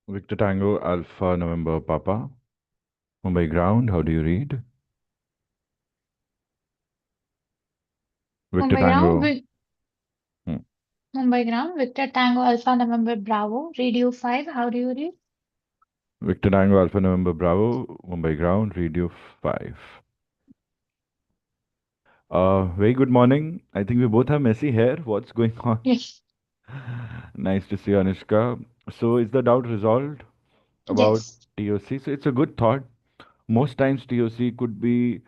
Victor Tango Alpha November Papa. Mumbai ground, how do you read? Victor Mumbai ground, Tango. Hmm. Mumbai ground, Victor Tango Alpha November Bravo, Radio 5, how do you read? Victor Tango Alpha November Bravo. Mumbai ground, radio 5. Very good morning. I think we both have messy hair. What's going on? Yes, Nice to see you, Anushka. So is the doubt resolved about yes. TOC? So it's a good thought. Most times TOC could be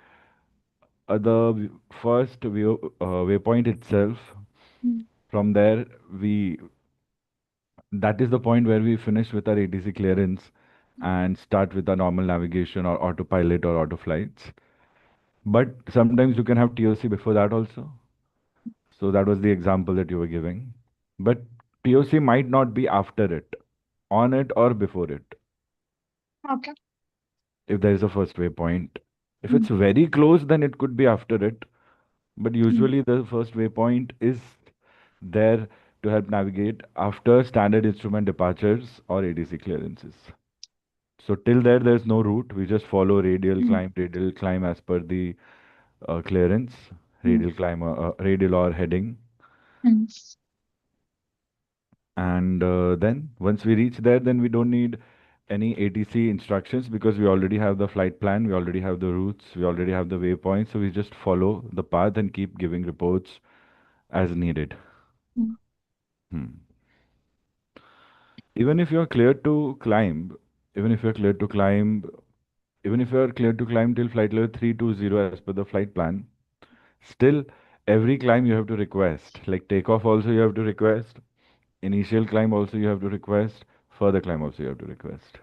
first waypoint itself. Mm, From there, we that is the point where we finish with our ATC clearance and start with our normal navigation or autopilot or auto flights. But sometimes you can have TOC before that also. So that was the example that you were giving. But TOC might not be after it, on it or before it, okay. if there is a first waypoint. If it's Mm, very close, then it could be after it. But mm, usually the first waypoint is there to help navigate after standard instrument departures or ATC clearances. So till there's no route. We just follow mm, radial climb as per the clearance, mm, radial or heading. mm, And then once we reach there, then we don't need any ATC instructions because we already have the flight plan, we already have the routes, we already have the waypoints. So we just follow the path and keep giving reports as needed. mm, Hmm. Even if you're cleared to climb, even if you're cleared to climb, even if you're cleared to climb till flight level 320 as per the flight plan, still, every climb you have to request. Like takeoff also you have to request. Initial climb also you have to request. Further climb also you have to request.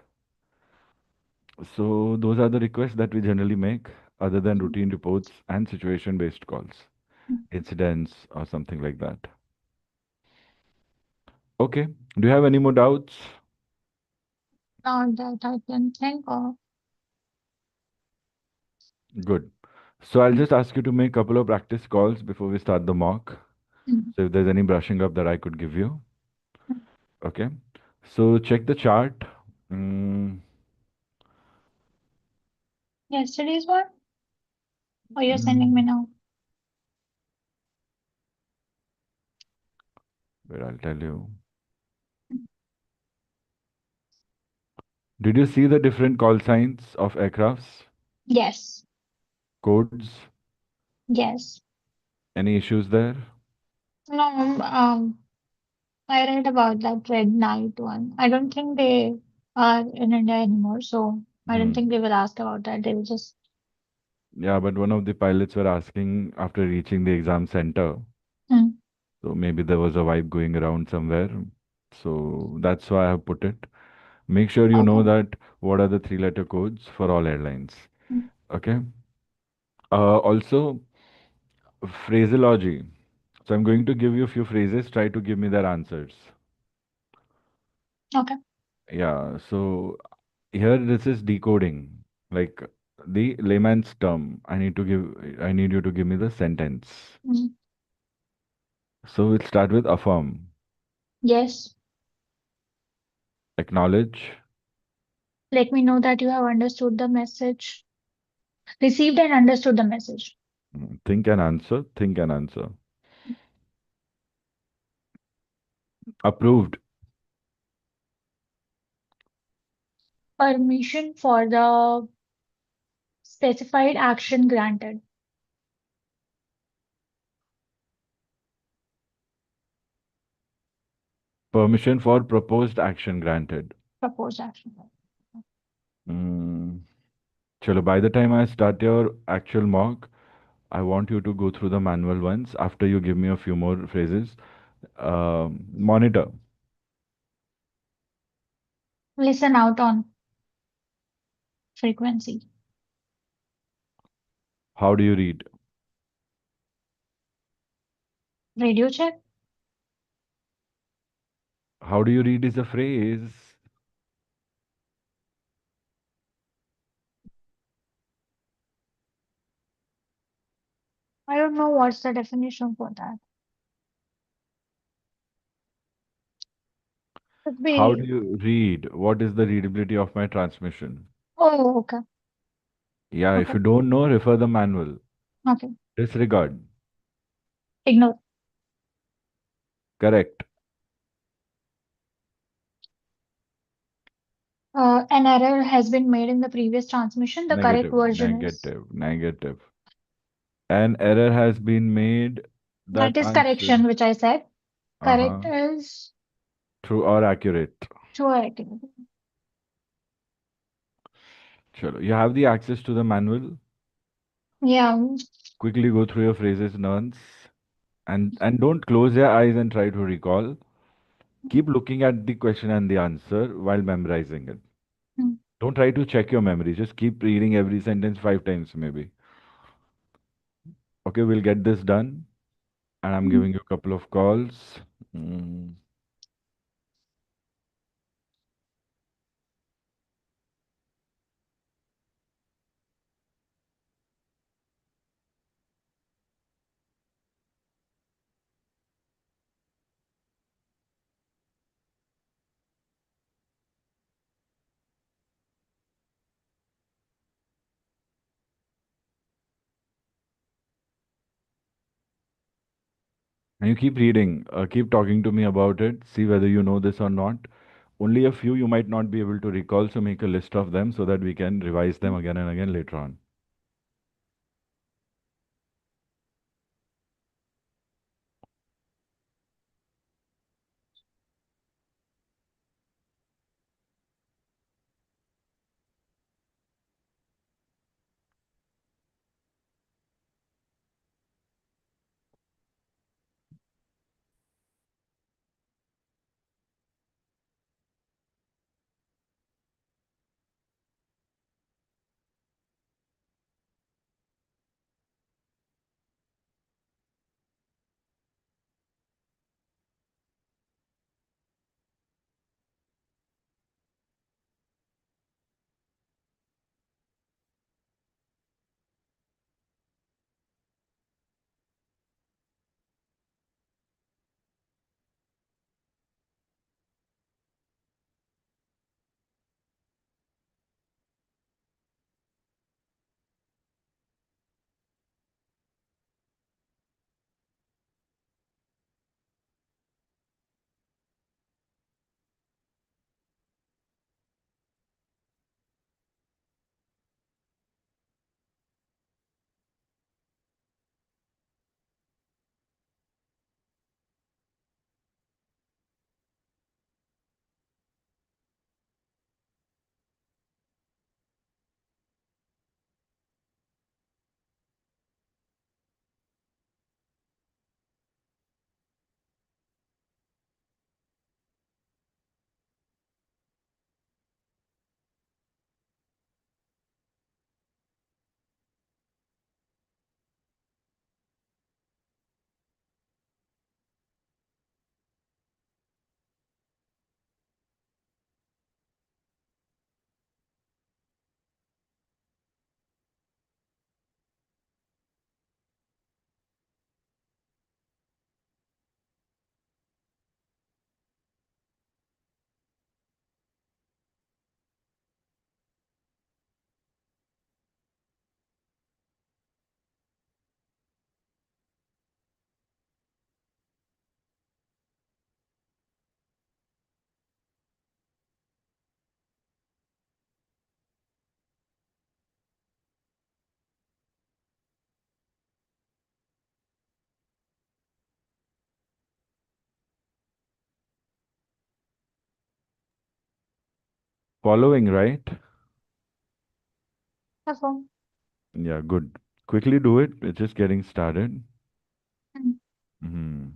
So those are the requests that we generally make, other than mm, routine reports and situation-based calls, mm. incidents or something like that. Okay. Do you have any more doubts? Not that I can think of. Good. So I'll Mm, just ask you to make a couple of practice calls before we start the mock. mm, So if there's any brushing up that I could give you. mm. Okay. So check the chart. Mm, Yesterday's one? Or you're sending me mm, now? Wait, I'll tell you. Mm. Did you see the different call signs of aircrafts? Yes, Codes? yes. Any issues there? No, I read about that Red Knight one. I don't think they are in India anymore, so I don't think Hmm. they will ask about that. They will just. Yeah, but one of the pilots were asking after reaching the exam center. Mm, So maybe there was a vibe going around somewhere. So that's why I have put it. Make sure you know okay. that what are the three-letter codes for all airlines. Mm, Okay. Also, phraseology. So I'm going to give you a few phrases. Try to give me their answers. okay. Yeah. So here this is decoding, like the layman's term. I need you to give me the sentence. Mm, So we'll start with affirm, yes. acknowledge, Let me know that you have understood the message. Received and understood the message. think and answer, think and answer. Approved, Permission for the specified action granted. permission for proposed action granted. Proposed action. Mm. Chalo, by the time I start your actual mock, I want you to go through the manual ones after you give me a few more phrases. Monitor. Listen out on frequency. How do you read? Radio check. How do you read is a phrase. I don't know what's the definition for that. Could How do be. you read? What is the readability of my transmission? Oh, okay. Yeah, if Okay. you don't know, refer the manual. Okay. Disregard. Ignore. Correct. An error has been made in the previous transmission. The correct Negative, version is. negative, negative. An error has been made. That That is answer. correction, which I said. Correct Uh-huh. is True or accurate. true or accurate. Chalo. You have the access to the manual. Yeah. Quickly go through your phrases once. And don't close your eyes and try to recall. Keep looking at the question and the answer while memorizing it. Mm. Don't try to check your memory. Just keep reading every sentence 5 times, maybe. Okay, we'll get this done. And I'm Mm. giving you a couple of calls. Mm. And you keep reading, keep talking to me about it, see whether you know this or not. Only a few you might not be able to recall, so make a list of them so that we can revise them again and again later on. Following, right? Perform. Yeah, good. Quickly do it. It's just getting started. Mm. Hmm.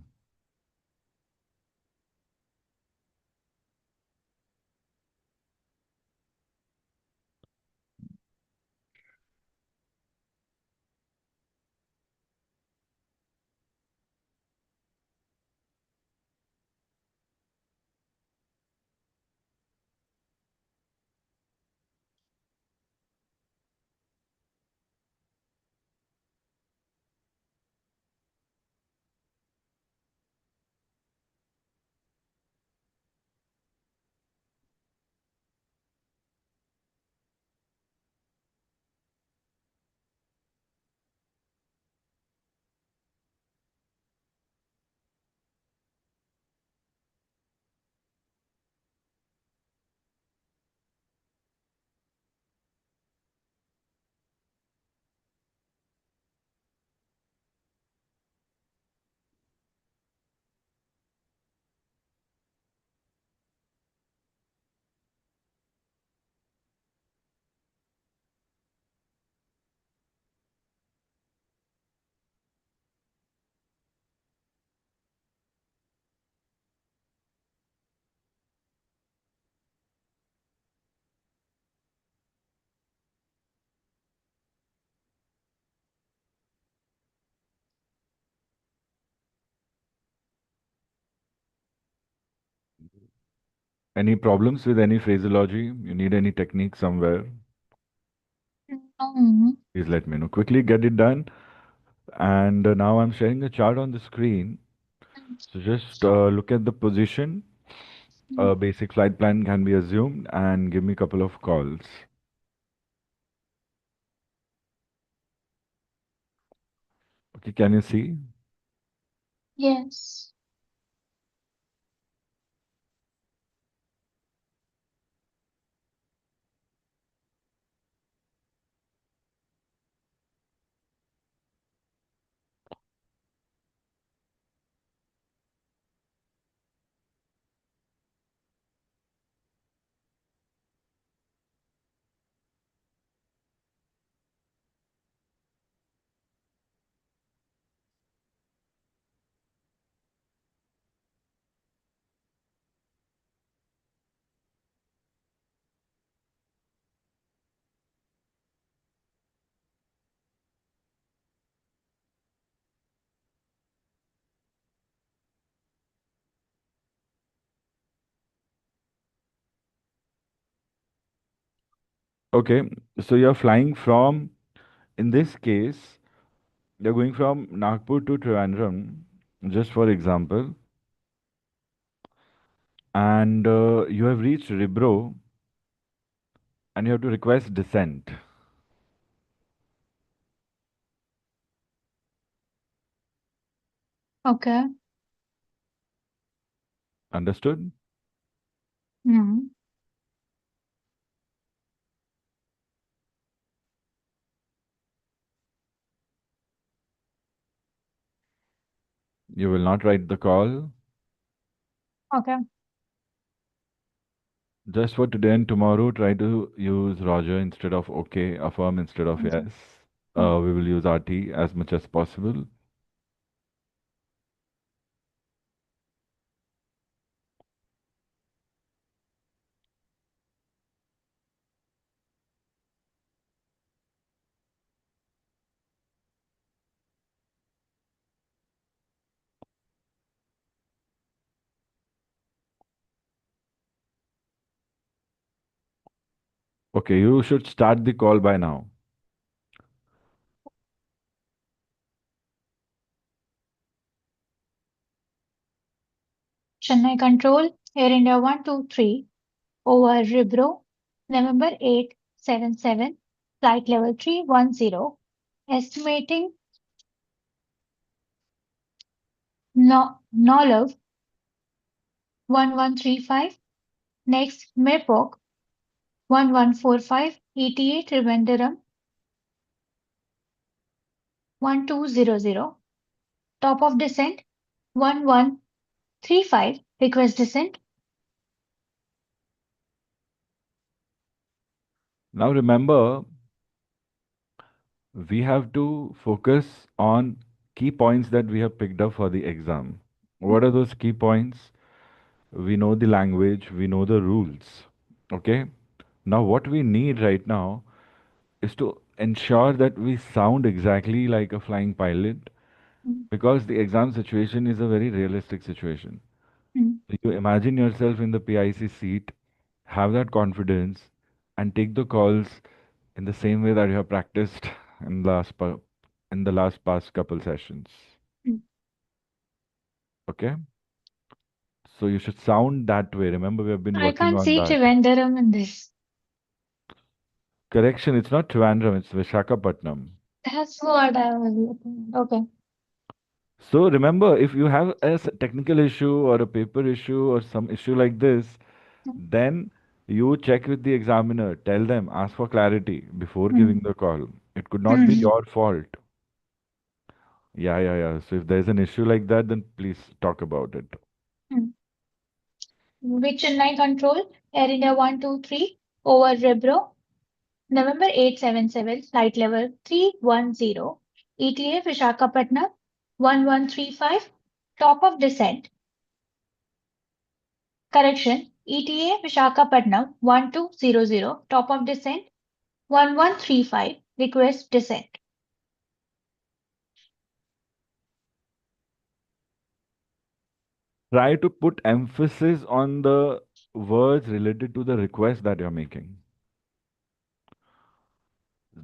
Any problems with any phraseology? You need any technique somewhere? No. Please let me know. Quickly get it done. And now I'm sharing a chart on the screen. So just look at the position. A basic flight plan can be assumed and give me a couple of calls. Okay, can you see? Yes. Okay, so you're flying from, in this case, you're going from Nagpur to Trivandrum, just for example, and you have reached Ribro and you have to request descent. Okay. Understood? Mm. You will not write the call. Okay. Just for today and tomorrow, try to use Roger instead of OK, affirm instead of Okay. yes. Mm. We will use RT as much as possible. Okay, you should start the call by now. Chennai Control, Air India 123, over Ribro, November 877, flight level 310, estimating Nolov 1135, next Mepok 1145, ETA Trivandrum 1200, top of descent 1135, request descent. Now remember, we have to focus on key points that we have picked up for the exam. What are those key points? We know the language, we know the rules. Okay? Now, what we need right now is to ensure that we sound exactly like a flying pilot Mm, because the exam situation is a very realistic situation. mm, You imagine yourself in the PIC seat, have that confidence, and take the calls in the same way that you have practiced in in the last past couple sessions. mm. Okay? So you should sound that way. Remember, we have been I working can't on see that. Trivandrum in this. Correction, it's not Trivandrum, it's Vishakhapatnam. That's what I was looking at. Okay. So remember, if you have a technical issue or a paper issue or some issue like this, Mm, then you check with the examiner, tell them, ask for clarity before giving mm, the call. It could not be mm, your fault. Yeah, yeah, yeah. So if there's an issue like that, then please talk about it. mm. With Chennai Control, Air India 123, over Ribro, November 877, flight level 310, ETA Vishakhapatnam 1135, top of descent. Correction, ETA Vishakhapatnam 1200, top of descent 1135, request descent. Try to put emphasis on the words related to the request that you're making.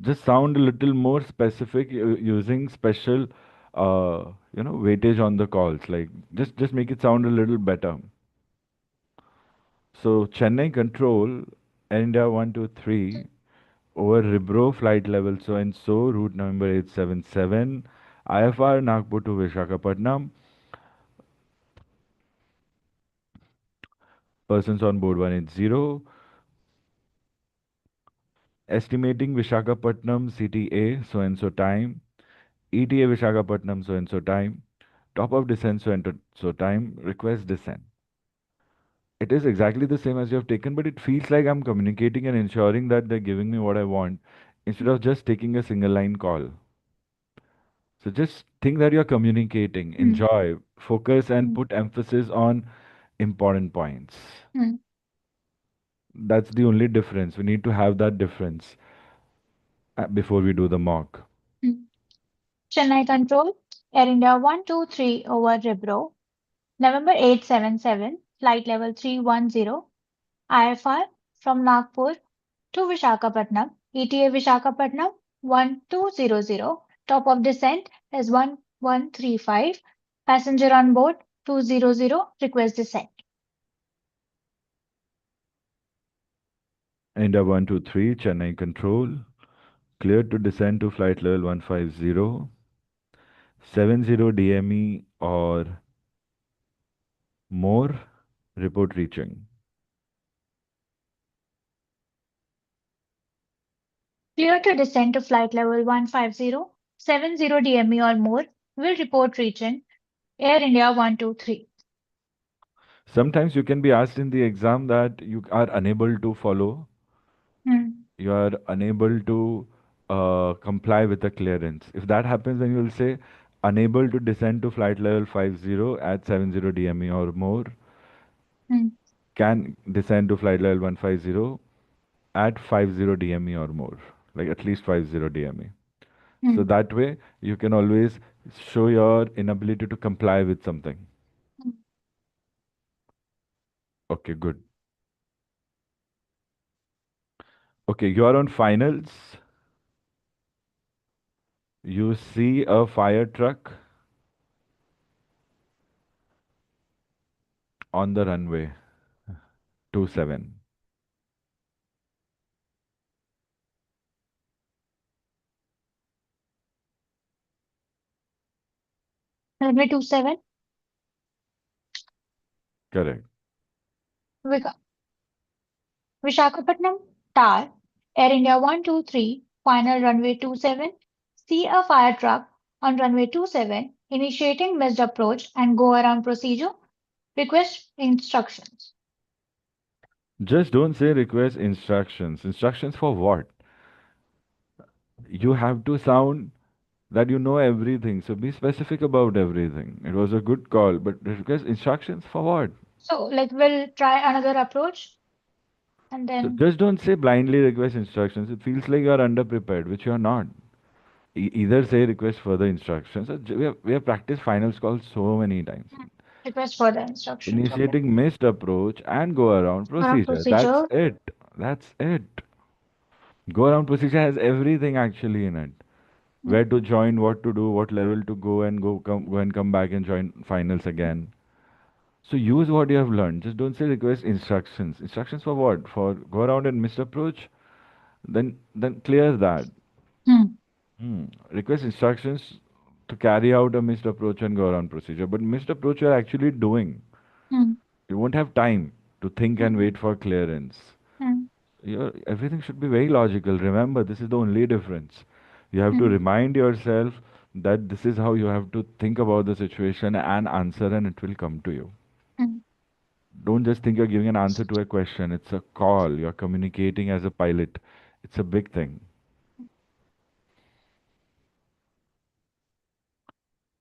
Just sound a little more specific using special, weightage on the calls. Like just make it sound a little better. So Chennai control India 123 over Ribro flight level so and so route number 877 IFR Nagpur to Visakhapatnam, persons on board 180, estimating Visakhapatnam CTA so and so time, ETA Visakhapatnam so and so time, top of descent so and so time, request descent. It is exactly the same as you have taken, but it feels like I'm communicating and ensuring that they're giving me what I want instead of just taking a single line call. So just think that you're communicating, mm, enjoy, focus, and mm, put emphasis on important points. mm, That's the only difference. We need to have that difference before we do the mock. mm. Chennai Control, Air India 123 over Ribro, November 877, flight level 310, IFR from Nagpur to Visakhapatnam, ETA Visakhapatnam 1200, top of descent is 1135, passenger on board 200, request descent. India 123, Chennai Control, cleared to descend to flight level 150, 70 DME or more, report reaching. Clear to descend to flight level 150, 70 DME or more, will report region Air India 123. Sometimes you can be asked in the exam that you are unable to follow, Hmm, you are unable to comply with the clearance. If that happens, then you will say unable to descend to flight level 50 at 70 DME or more, hmm, can descend to flight level 150 at 50 DME or more, like at least 50 DME. So hmm, that way you can always show your inability to comply with something. hmm. Okay, good. Okay, you are on finals. You see a fire truck on the runway 27. Runway 27, Correct. Visakhapatnam, TAR, Air India 123, final runway 27, see a fire truck on runway 27, initiating missed approach and go around procedure, request instructions. Just don't say request instructions. Instructions for what? You have to sound that you know everything. So be specific about everything. It was a good call, but request instructions for what? So, like, we'll try another approach and So then, just don't say blindly request instructions. It feels like you are underprepared, which you are not. Either say request further instructions. We have practiced finals calls so many times. hmm, request further instructions. Okay. Initiating missed approach and go around Around procedure. That's procedure. it. That's it. Go around procedure has everything actually in it. Hmm, Where to join, what to do, what level to go and go and come back and join finals again. So use what you have learned. Just don't say request instructions. Instructions for what? For go around and missed approach? Then clear that. hmm, Request instructions to carry out a missed approach and go around procedure. But missed approach you're actually doing. hmm, You won't have time to think and hmm, wait for clearance. hmm, Everything should be very logical. Remember, this is the only difference. You have to hmm, remind yourself that this is how you have to think about the situation and answer, and it will come to you. hmm, Don't just think you're giving an answer to a question. It's a call. You're communicating as a pilot. It's a big thing.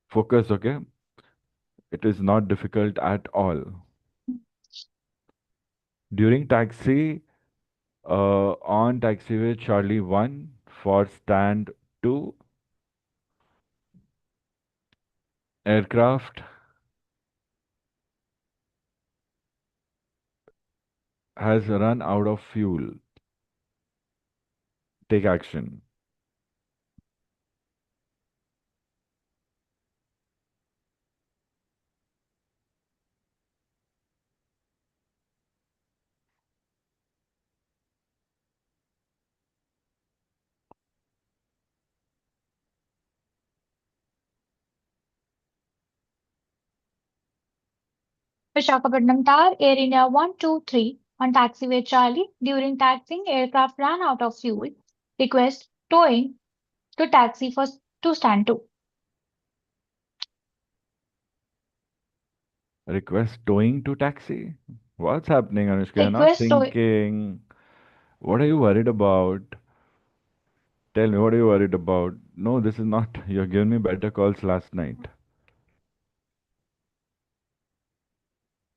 Focus, okay? It is not difficult at all. During taxi, on taxiway Charlie 1 for stand 2, aircraft has run out of fuel. Take action. Visakhapatnam Tower, Air India 123 on taxiway Charlie. During taxiing, aircraft ran out of fuel. Request towing to taxi for to stand to. Request towing to taxi. What's happening, Anushka? You're not Request tow thinking. What are you worried about? Tell me, what are you worried about? No, this is not. You're giving me better calls last night.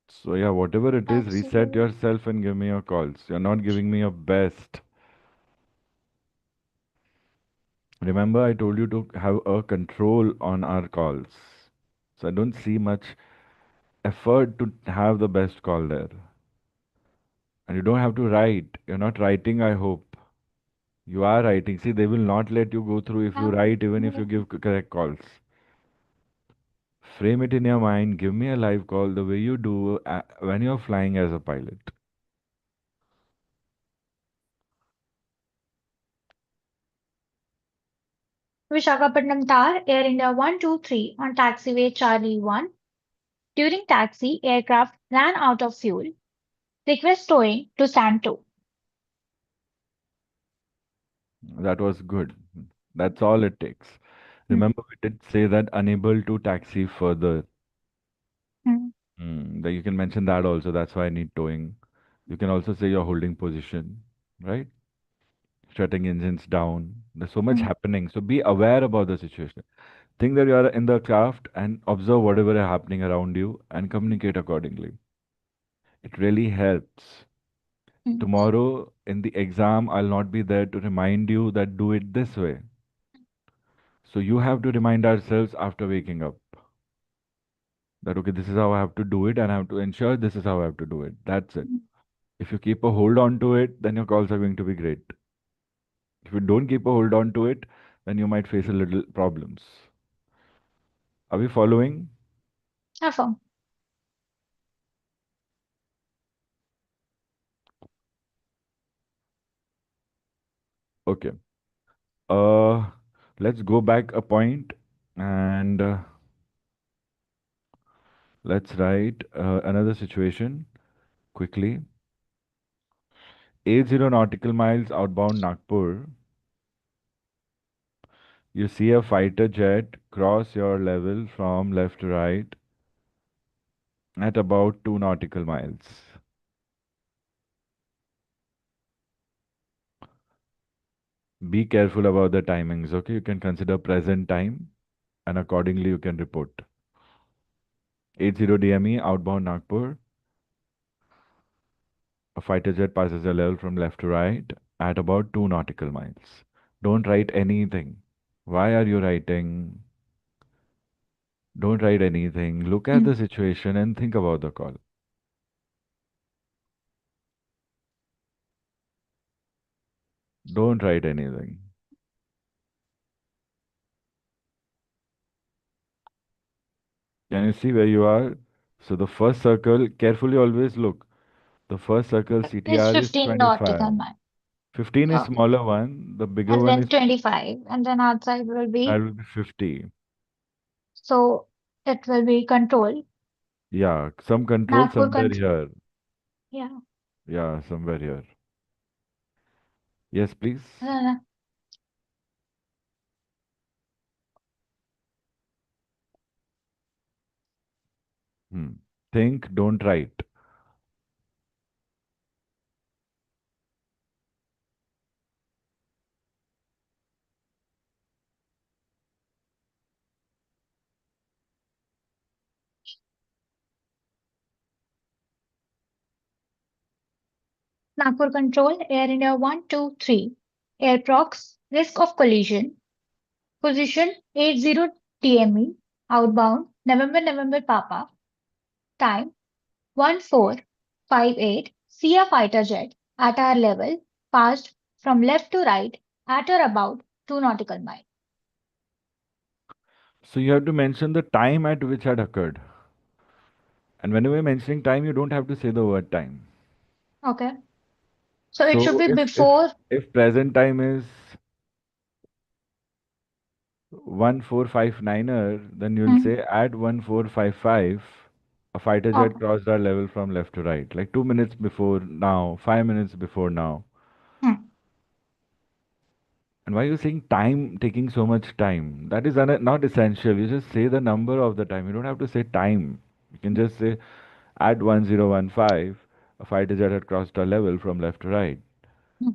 So, yeah, whatever it is, reset taxiway. yourself and give me your calls. You're not giving me your best. Remember, I told you to have a control on our calls. So, I don't see much effort to have the best call there. And you don't have to write. You're not writing, I hope. You are writing. See, they will not let you go through if you Um, write, even if you give correct calls. Frame it in your mind. Give me a live call the way you do when you're flying as a pilot. Visakhapatnam Tower, Air India 123 on taxiway Charlie 1. During taxi, aircraft ran out of fuel. Request towing to stand to. That was good. That's all it takes. Hmm, Remember, we did say that unable to taxi further. hmm, You can mention that also. That's why I need towing. You can also say you're holding position, right? Shutting engines down. There's so much hmm. happening. So be aware about the situation. Think that you are in the craft and observe whatever is happening around you and communicate accordingly. It really helps. Mm. Tomorrow in the exam, I'll not be there to remind you that do it this way. So you have to remind ourselves after waking up that, okay, this is how I have to do it and I have to ensure this is how I have to do it. That's it. If you keep a hold on to it, then your calls are going to be great. If you don't keep a hold on to it, then you might face a little problems. Are we following? Affirm. Okay. Uh, let's go back a point and let's write another situation quickly. 80 nautical miles outbound Nagpur. You see a fighter jet cross your level from left to right at about 2 nautical miles. Be careful about the timings, okay? You can consider present time and accordingly you can report. 80 DME outbound Nagpur. A fighter jet passes your level from left to right at about 2 nautical miles. Don't write anything. Why are you writing? Don't write anything. Look at the Mm. situation and think about the call. Don't write anything. Can you see where you are? So the first circle, carefully always look. The first circle It's CTR is 15 nautical 25. miles. 15 is Okay. smaller one. The bigger And one then is 25. And then outside will that be, will be 50. so it will be control. Yeah, some control Nagpur somewhere control. here. Yeah. Yeah, somewhere here. Yes, please. Uh, Hmm. Think, don't write. Nagpur control. Air India 123. Air prox. Risk of collision. Position 80 TME. Outbound. November November Papa. Time 1458. see a fighter jet at our level passed from left to right at or about 2 nautical miles. So you have to mention the time at which had occurred. And whenever you're mentioning time, you don't have to say the word time. Okay. So it should So be if before. if present time is 1459er, then you'll Hmm, say at 1455, a fighter jet okay. crossed our level from left to right, like 2 minutes before now, 5 minutes before now. Hmm, And why are you saying time taking so much time? That is not essential. You just say the number of the time. You don't have to say time. You can just say at 1015, a fighter jet had crossed our level from left to right. hmm,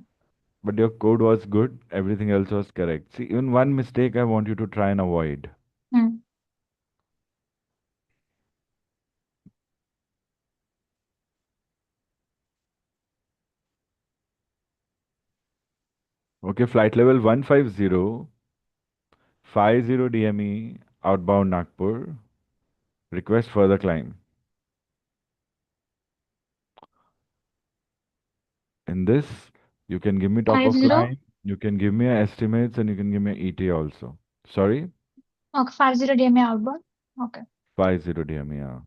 But your code was good, everything else was correct. See, even one mistake I want you to try and avoid. hmm. Okay, flight level 150, 50 DME, outbound Nagpur. Request further climb. In this, you can give me top Five of zero. climb, you can give me a estimates, and you can give me a ETA also. Sorry? Okay, 50 DMA outbound. Okay. 50 DME, yeah.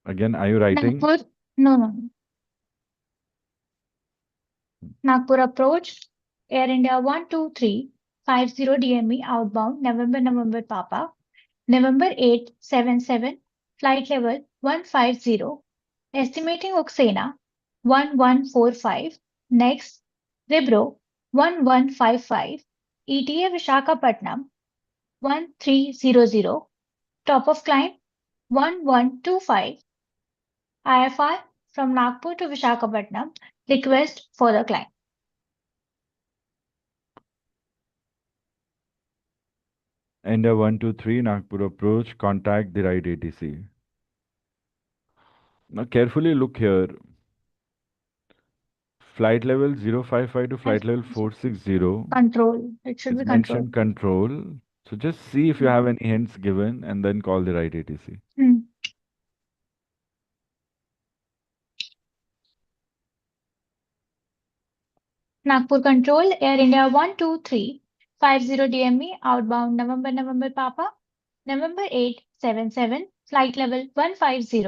Again, are you writing? Nagpur. No, no, no. Nagpur approach. Air India 12350 DME outbound November November Papa. November 877. Flight level 150. Estimating Oksana 1145. Next. Vibro 1155. ETA Vishakhapatnam 1300. Top of climb 1125. IFR from Nagpur to Visakhapatnam. Request for the climb. India 123, Nagpur approach, contact the right ATC. Now carefully look here. Flight level 055 to And flight level 460 control. It should is be control. mentioned control. So just see if you have any hints given and then call the right ATC. Hmm. Nagpur control. Air India 12350 DME outbound November November Papa. November 877. Flight level 150.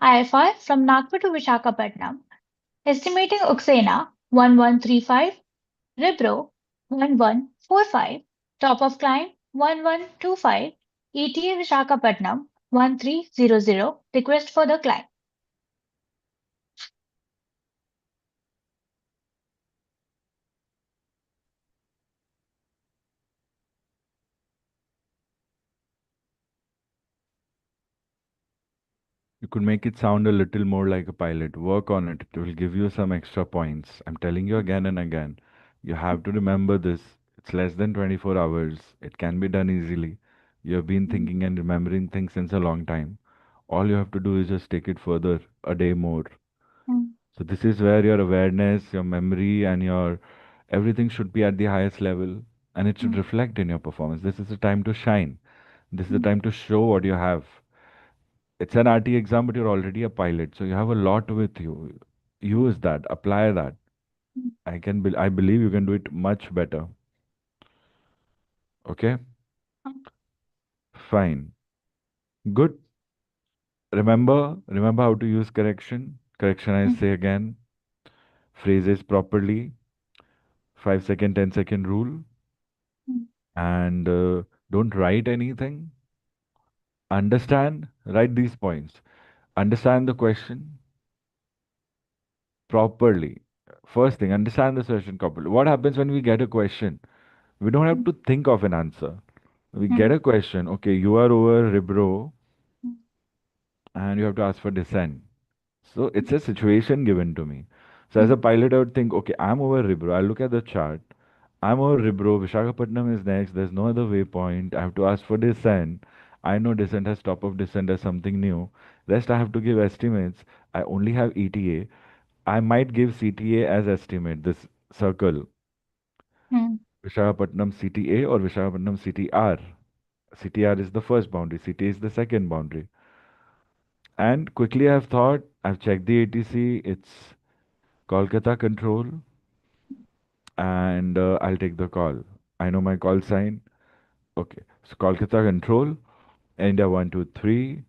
IFR from Nagpur to Visakhapatnam. Estimating Oksana 1135. Ribro 1145. Top of climb 1125. ETA Visakhapatnam 1300. Request for the climb. You could make it sound a little more like a pilot. Work on it. It will give you some extra points. I'm telling you again and again. You have to remember this. It's less than 24 hours. It can be done easily. You have been Mm, thinking and remembering things since a long time. All you have to do is just take it further a day more. mm, So this is where your awareness, your memory, and your everything should be at the highest level, and it should mm, reflect in your performance. This is the time to shine. This is the mm, time to show what you have. It's an RT exam, but you're already a pilot, so you have a lot with you. Use that, apply that. mm, I believe you can do it much better. Okay, mm, fine, good. Remember how to use correction. Correction, I mm, say again. Phrases properly. 5 second, 10 second rule, mm, and don't write anything. Understand. Write these points. Understand the question properly. First thing, understand the question properly. What happens when we get a question? We don't have mm, to think of an answer. We get mm, a question. Okay, you are over Ribro mm, and you have to ask for descent. So it's a situation given to me. So as mm, a pilot, I would think, okay, I'm over Ribro. I'll look at the chart. I'm over Ribro. Vishakhapatnam is next. There's no other waypoint. I have to ask for descent. I know descent has stop of descent as something new. Rest I have to give estimates. I only have ETA. I might give CTA as estimate. This circle, mm, Vishakhapatnam CTA or Vishakhapatnam CTR. CTR is the first boundary. CTA is the second boundary. And quickly I've thought, I've checked the ATC. It's Kolkata control, and I'll take the call. I know my call sign. Okay, so Kolkata control, India 123,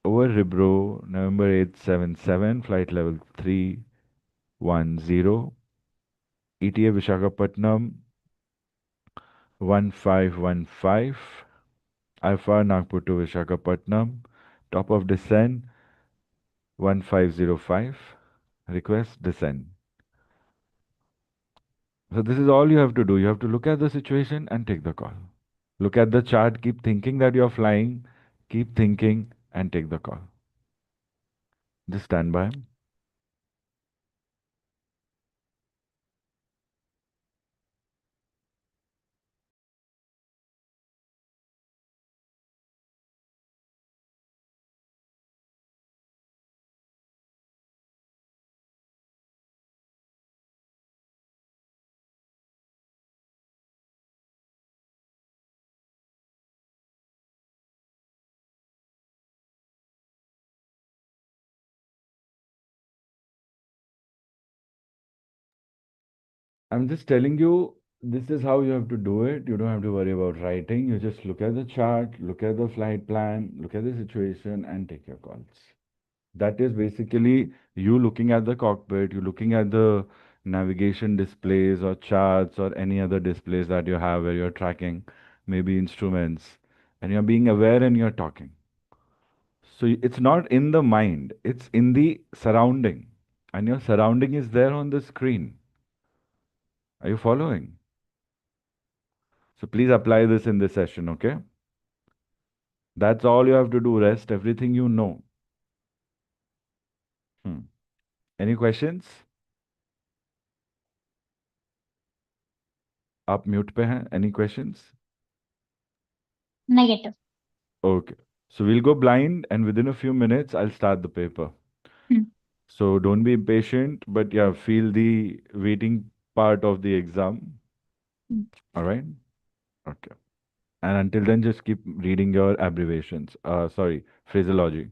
over Ribro, November 877, flight level 310, ETA Vishakhapatnam 1515, Alpha Nagpur to Vishakhapatnam, top of descent 1505, request descent. So this is all you have to do. You have to look at the situation and take the call. Look at the chart, keep thinking that you're flying, keep thinking and take the call. Just stand by. I'm just telling you, this is how you have to do it. You don't have to worry about writing. You just look at the chart, look at the flight plan, look at the situation, and take your calls. That is basically you looking at the cockpit, you looking at the navigation displays or charts or any other displays that you have where you're tracking, maybe instruments, and you're being aware and you're talking. So it's not in the mind, it's in the surrounding. And your surrounding is there on the screen. Are you following? So please apply this in this session, okay? That's all you have to do. Rest everything you know. Hmm. Any questions? आप mute पे हैं? Any questions? negative. Okay. So we'll go blind and within a few minutes I'll start the paper. Mm, So don't be impatient, but yeah, feel the waiting part of the exam. mm. All right? Okay. And until then, just keep reading your abbreviations. Sorry, phraseology.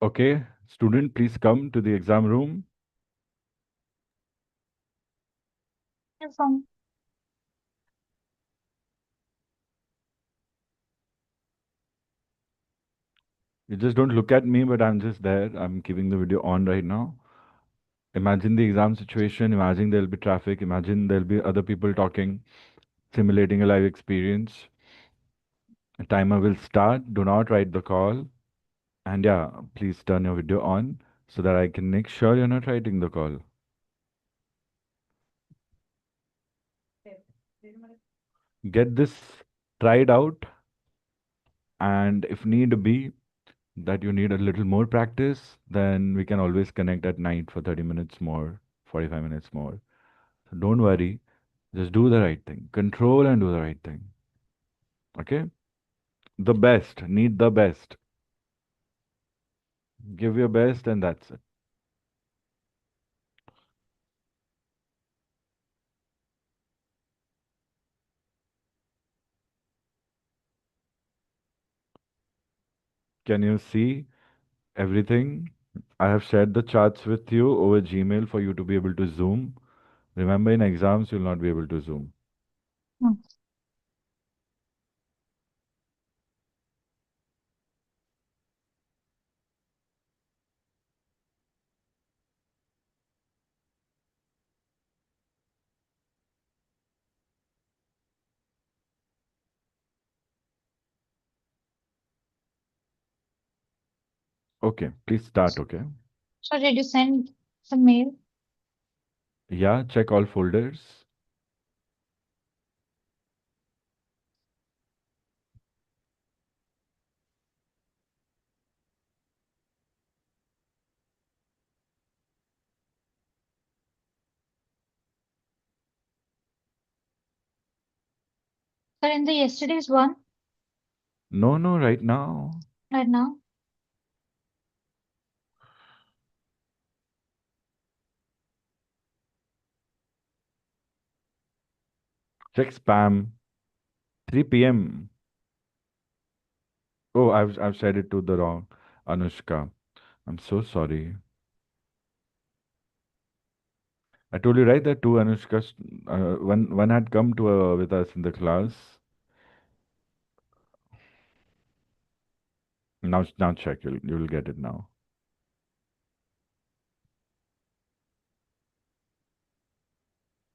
Okay, student, please come to the exam room. From You just don't look at me, but I'm just there. I'm keeping the video on right now. Imagine the exam situation. Imagine there'll be traffic. Imagine there'll be other people talking, simulating a live experience. A timer will start. Do not write the call. And yeah, please turn your video on so that I can make sure you're not writing the call. Get this tried out, and if need be, that you need a little more practice, then we can always connect at night for 30 minutes more, 45 minutes more. So don't worry, just do the right thing. Control and do the right thing. Okay? The best, need the best. Give your best, and that's it. Can you see everything? I have shared the charts with you over Gmail for you to be able to zoom. Remember, in exams, you'll not be able to zoom. mm, Okay, please start, okay? so did you send the mail? Yeah, check all folders. Sir, in the yesterday's one, No, no, right now. right now. Check spam. 3 p.m. Oh, I've said it to the wrong Anushka. I'm so sorry. I told you right that two Anushkas, one had come to with us in the class. Now check. You'll get it now.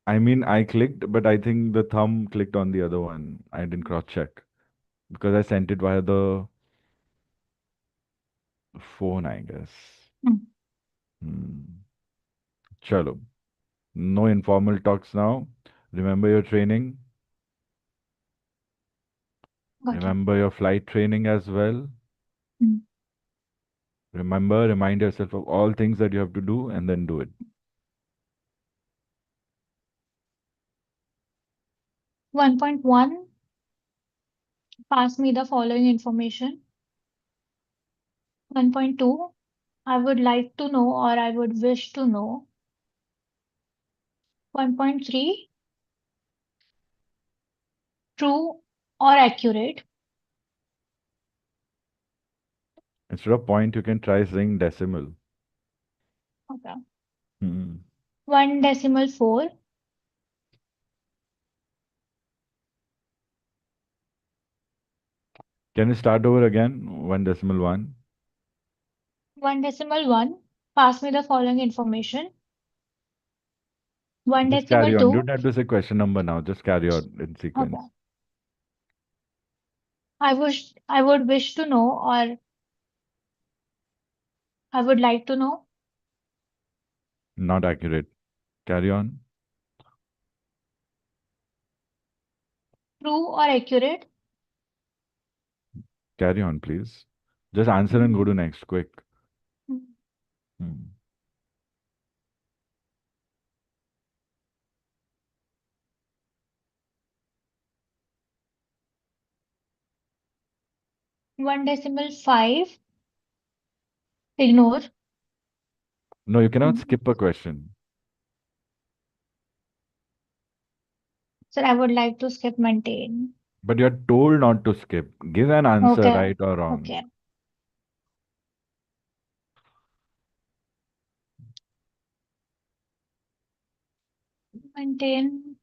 I mean, I clicked, but I think the thumb clicked on the other one. I didn't cross check because I sent it via the phone, I guess. Mm, Hmm. Chalo. No informal talks now. Remember your training. got it. Remember your flight training as well. Mm. Remember, remind yourself of all things that you have to do and then do it. 1.1, pass me the following information. 1.2, I would like to know or I would wish to know. 1.3, true or accurate. Instead of point, you can try saying decimal. Okay. Hmm. 1.4, Can you start over again? 1.1. 1.1, pass me the following information. Just carry on. You 1.2, don't have to say question number now. Just carry on in okay. sequence. I would wish to know or I would like to know. Not accurate. Carry on. True or accurate. Carry on, please. Just answer and go to next. Quick. Hmm. 1.5. Ignore. No, you cannot Mm. skip a question. Sir, I would like to skip maintain. But you're told not to skip. Give an answer, Okay. right or wrong. Okay. Maintain.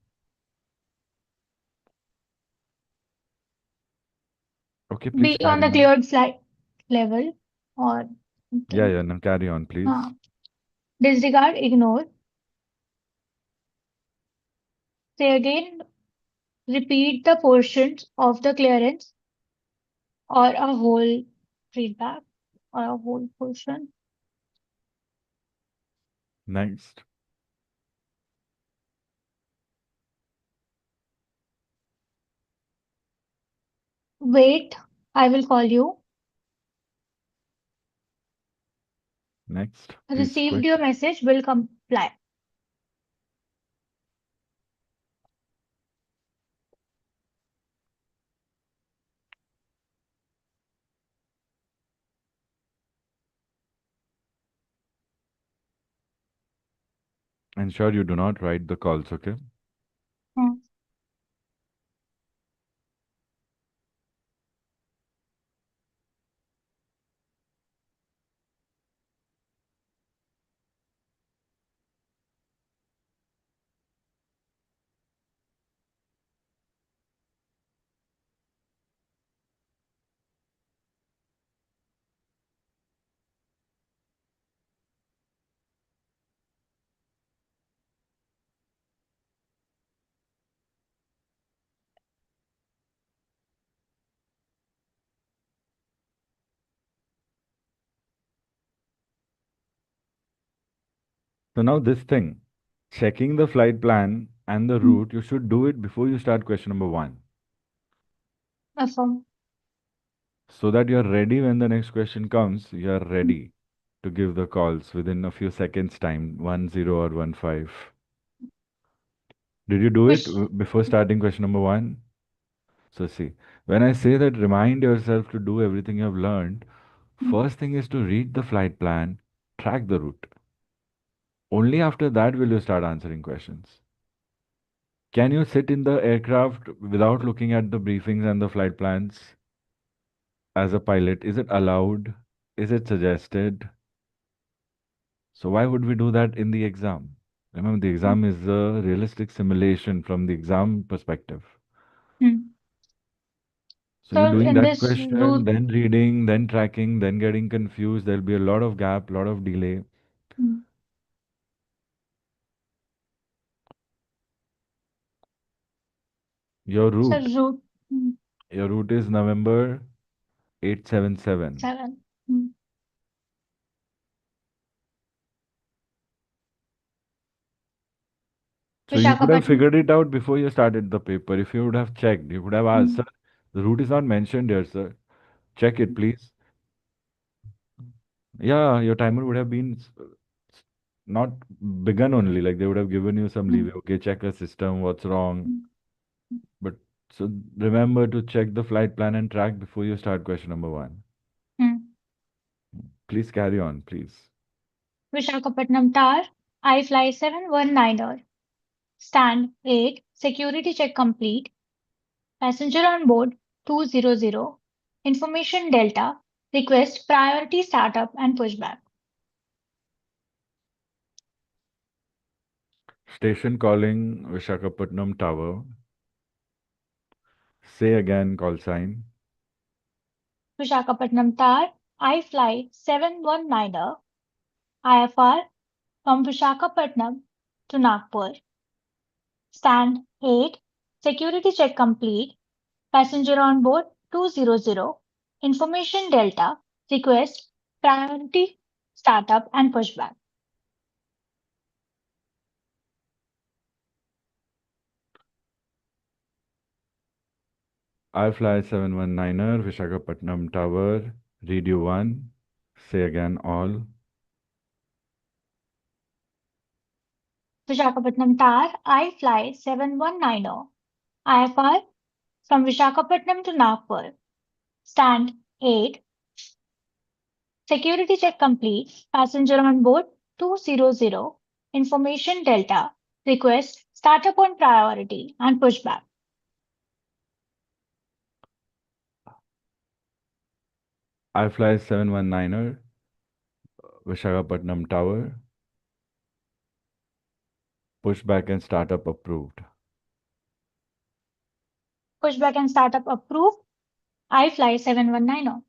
Okay, please Be on carry the on. cleared slide level or Yeah, something. yeah, no, carry on, please. Disregard, ignore. Say again, repeat the portions of the clearance or a whole feedback or a whole portion. Next. Wait, I will call you. Next. Please Received quick. your message, will comply. Ensure you do not write the calls, okay? Hmm. So now this thing, checking the flight plan and the Hmm. route, you should do it before you start question number one. Affirm. So that you're ready when the next question comes, you're Hmm. ready to give the calls within a few seconds time, 10 or 15. Did you do it Wish. before starting question number one? So see, when I say that remind yourself to do everything you have learned, Hmm. first thing is to read the flight plan, track the route. Only after that will you start answering questions. Can you sit in the aircraft without looking at the briefings and the flight plans as a pilot? Is it allowed? Is it suggested? So why would we do that in the exam? Remember, the Hmm. exam is a realistic simulation from the exam perspective. Hmm. So you're So doing in that this question, route, then reading, then tracking, then getting confused. There'll be a lot of gap, lot of delay. hmm. Your So route, route your route is November 877. 7. Hmm. So you could have Vishakhapatnam. figured it out before you started the paper. If you would have checked, you could have asked, Hmm. sir, the route is not mentioned here, sir. Check it, please. Yeah, your timer would have been not begun only. Like they would have given you some Hmm. leeway. Okay, check a system, what's wrong. Hmm. But so remember to check the flight plan and track before you start question number one. Hmm. Please carry on, please. Vishakhapatnam Tower. I fly 719er. Stand 8. Security check complete. Passenger on board 200. Information Delta. Request priority startup and pushback. Station calling Vishakhapatnam Tower. Say again call sign. Vishakhapatnam Tower. I fly 719er. IFR from Vishakhapatnam to Nagpur. Stand 8. Security check complete. Passenger on board 200. Information Delta. Request priority startup and pushback. I fly 719er Vishakhapatnam Tower. Read you one. Say again all. Vishakhapatnam Tower. I fly 719er. IFR from Vishakhapatnam to Nagpur. Stand 8. Security check complete. Passenger on board 200. Information Delta. Request startup on priority and pushback. iFly 719er, Vishakhapatnam Tower, pushback and startup approved. Pushback and startup approved. iFly 719.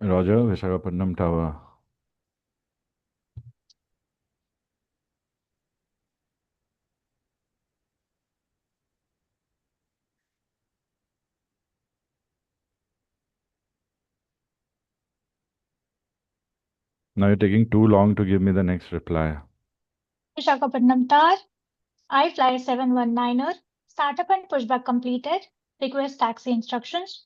Roger, Vishakhapatnam Tower. Now you're taking too long to give me the next reply. Vishakhapatnam Tower. iFly 719er. Startup and pushback completed. Request taxi instructions.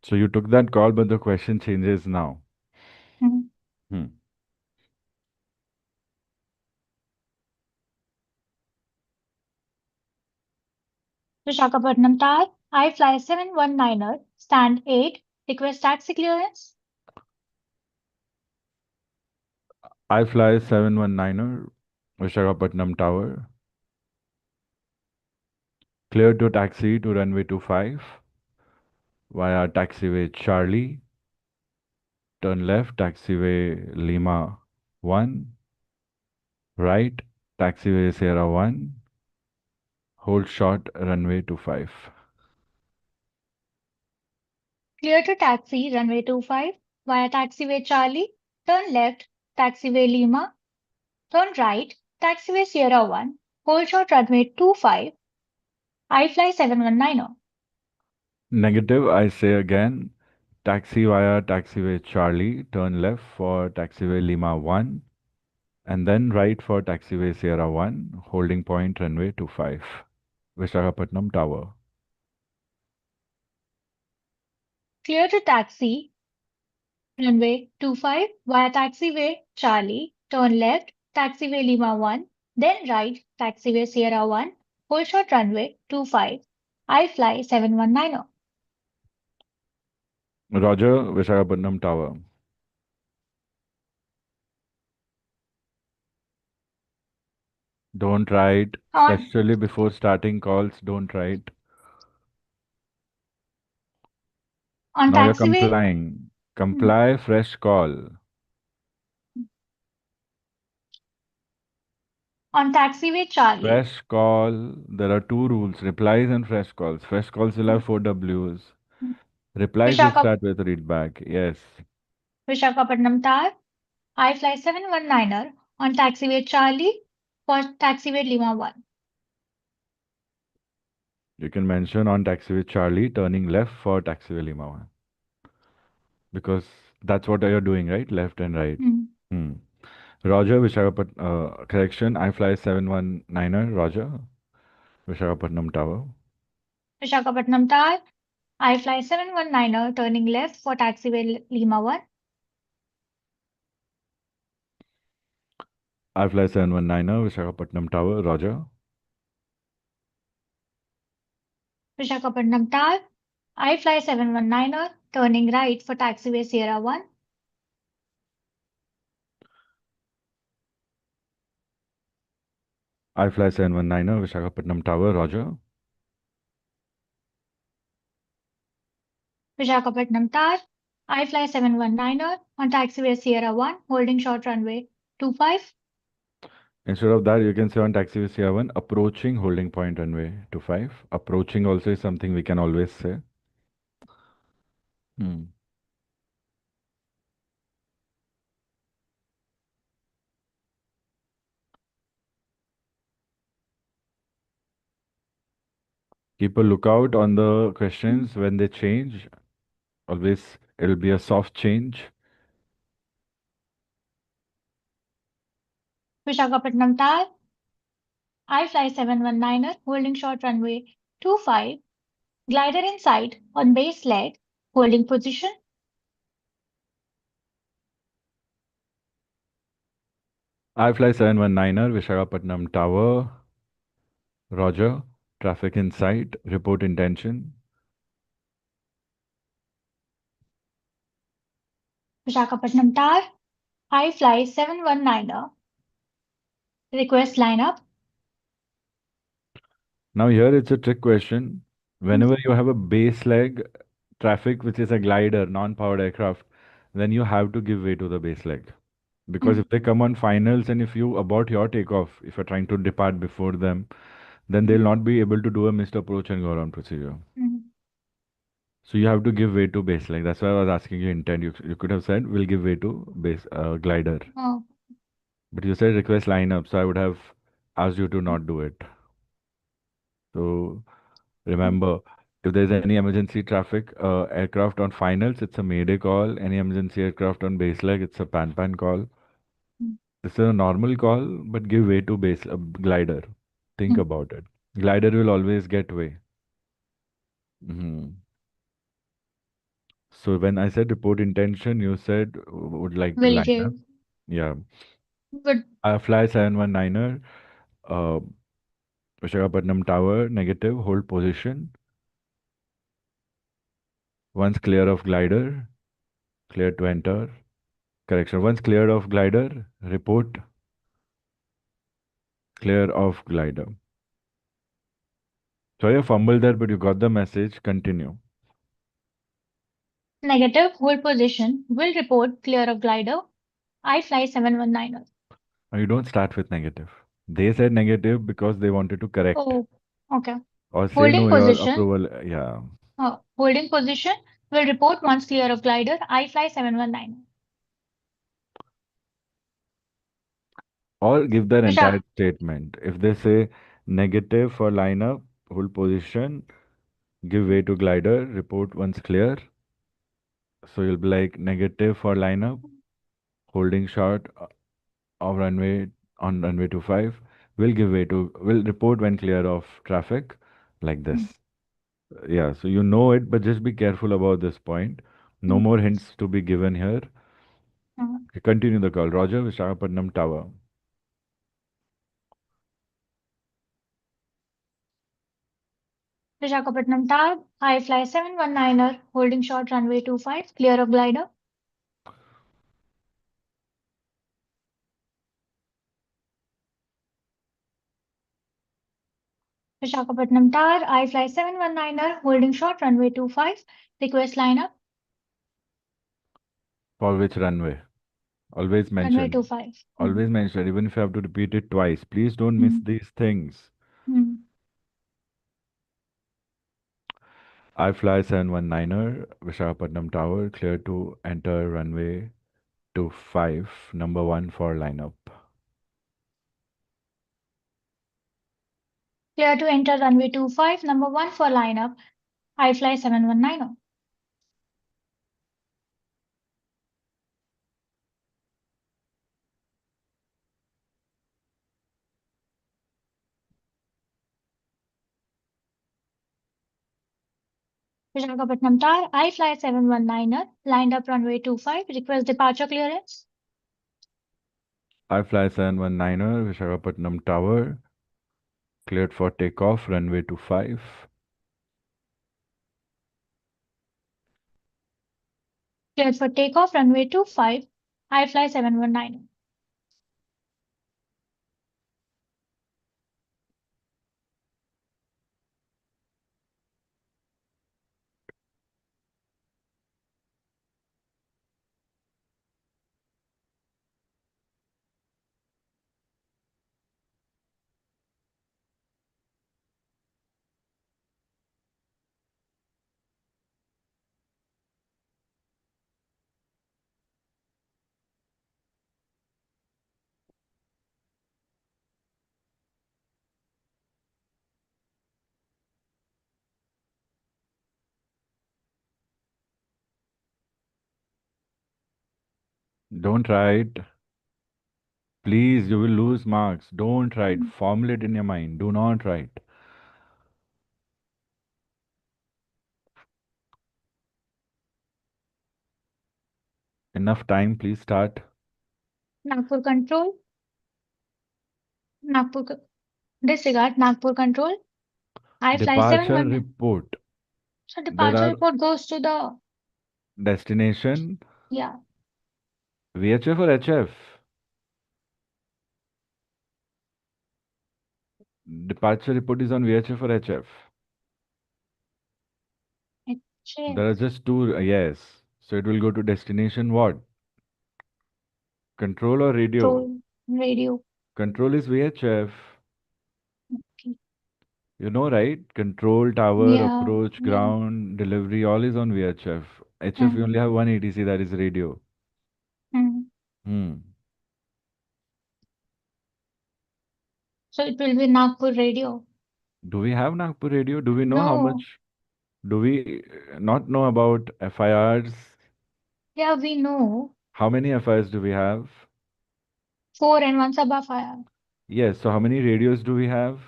So you took that call, but the question changes now. Hmm. Hmm. Vishakhapatnam Tower. iFly 719er. Stand 8. Request taxi clearance. iFly 719er, Vishakhapatnam Tower. Clear to taxi to runway 25 via taxiway Charlie. Turn left, taxiway Lima 1. Right, taxiway Sierra 1. Hold short, runway 25. Clear to taxi runway 25 via taxiway Charlie. Turn left, taxiway Lima. Turn right, taxiway Sierra 1. Hold short runway 25. iFly 719er. Negative, I say again. Taxi via taxiway Charlie. Turn left for taxiway Lima 1. And then right for taxiway Sierra 1. Holding point runway 25. Vishakhapatnam Tower. Clear to taxi runway 25 via taxiway Charlie. Turn left, taxiway Lima 1. Then right, taxiway Sierra 1. Hold short runway 25. iFly 719er. Roger, Vishakhapatnam Tower. Don't write, On, especially before starting calls, don't write. on Now you're taxiway. complying. Hmm. Comply, fresh call. On taxiway Charlie. Fresh call. There are two rules, replies and fresh calls. Fresh calls will have four W's. Replies will Vishakhap- start with read back. Yes. Vishakhapatnam Tower. iFly 719er on taxiway Charlie for taxiway Lima 1. You can mention on taxiway Charlie, turning left for taxiway Lima 1. Because that's what you're doing, right? Left and right. Hmm. Hmm. Roger, correction, iFly 719er, Roger, Vishakhapatnam Tower. Vishakhapatnam Tower. iFly 719er turning left for taxiway Lima 1. iFly 719er, Vishakhapatnam Tower, Roger. Vishakhapatnam Tower. iFly 719er turning right for taxiway Sierra 1. iFly 719er, Vishakhapatnam Tower, Roger. Vishakhapatnam Tower. iFly 719er on taxiway Sierra 1 holding short runway 25. Instead of that, you can say on taxiway Sierra 1, approaching holding point runway 25. Approaching also is something we can always say. Hmm. Keep a lookout on the questions when they change. Always, it'll be a soft change. Vishakhapatnam Tower. iFly 719er holding short runway 25. Glider in sight on base leg. Holding position. iFly 719er, Visakhapatnam Tower, Roger. Traffic in sight, report intention. Visakhapatnam Tower, iFly 719er, request lineup. Now here it's a trick question. Whenever you have a base leg traffic, which is a glider, non-powered aircraft, then you have to give way to the base leg. Because if they come on finals and if you abort your takeoff, if you're trying to depart before them, then they'll not be able to do a missed approach and go around procedure. So you have to give way to base leg. That's why I was asking you intent. You could have said we'll give way to base glider, Oh, but you said request lineup, so I would have asked you to not do it. So remember, if there's any emergency traffic aircraft on finals, it's a mayday call. Any emergency aircraft on base leg, it's a pan call. This is a normal call, but give way to base glider. Think about it. Glider will always get way. hmm So when I said report intention, you said would like will line give. up. Yeah. But Fly 719er, uh, Visakhapatnam Tower, negative, hold position. Once clear of glider, clear to enter. Correction. Once clear of glider, report clear of glider. Sorry, I fumbled there, but you got the message. Continue. negative, hold position, will report clear of glider, iFly 719er. Now you don't start with negative. They said negative because they wanted to correct Oh, okay. or say Holding no, your position, approval. Yeah. holding position, will report once clear of glider, iFly 719er. Or give their Vishak, entire statement. If they say negative for lineup, hold position, give way to glider, report once clear. So you'll be like negative for lineup, holding short of runway on runway 25, will report when clear of traffic, like this. Yeah, so you know it, but just be careful about this point. No more hints to be given here. Continue the call. Roger, Visakhapatnam Tower. Visakhapatnam Tower, iFly 719er, holding short runway 25, clear of glider. Visakhapatnam Tower, iFly 719er, holding short runway 25, request lineup, For which runway? Always runway mention. 25. Always mention, even if you have to repeat it twice. Please don't miss Mm. these things. Mm. I fly 719er, Visakhapatnam Tower, clear to enter runway 25, number 1 for lineup. Clear to enter runway 25, number 1 for lineup, iFly 719er. Visakhapatnam Tower, iFly 719er, lined up runway 25, request departure clearance. I fly 719er, Visakhapatnam Tower, cleared for takeoff, runway 25. Cleared for takeoff, runway 25, iFly 719er. Don't write. Please, you will lose marks. Don't write. Formulate in your mind. Do not write. Enough time, please start. Nagpur control. Nagpur. Disregard Nagpur control. I fly Departure 719. report. So There departure are report goes to the, destination yeah, VHF or HF. Departure report is on VHF or HF. There HF. are just two, yes. So it will go to destination what? Control or radio? Control radio. Control is VHF. Okay. You know, right? Control, tower, Yeah, approach, yeah. ground, delivery, all is on VHF. HF, we Hmm. only have one ATC, that is radio. Hmm. Hmm. So it will be Nagpur radio. Do we have Nagpur radio? Do we know how No. much? Do we not know about FIRs? Yeah, we know. How many FIRs do we have? Four and one Sabha fire. Yes, so how many radios do we have?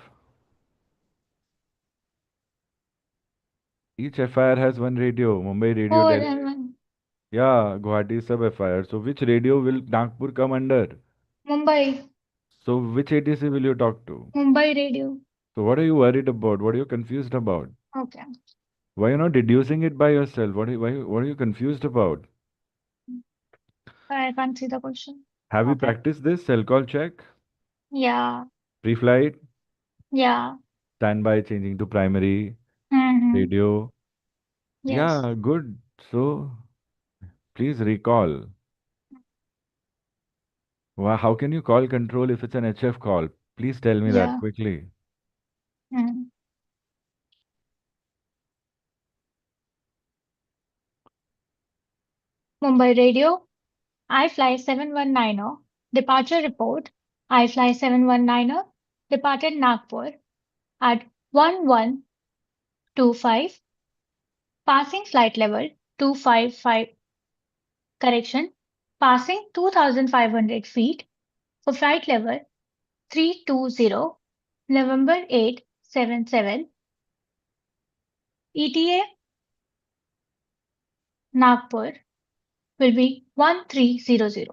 Each FIR has one radio. Mumbai radio, Four Delhi. and one. Yeah, Guwahati is sub FIR. So which radio will Nagpur come under? Mumbai. So which ATC will you talk to? Mumbai radio. So what are you worried about? What are you confused about? Okay. Why are you not deducing it by yourself? What are you confused about? I can't see the question. Have you Okay. practiced this cell call check? Yeah. Pre-flight, Yeah. standby, changing to primary, Mm-hmm. radio. Yes. Yeah, good. So please recall. How can you call control if it's an HF call? Please tell me that Yeah. quickly. Mm. Mumbai radio. I fly 719er. Departure report. I fly 719er. Departed Nagpur at 1125. Passing flight level 255. Correction. Passing 2500 feet for flight level 320. November 877. ETA Nagpur will be 1300.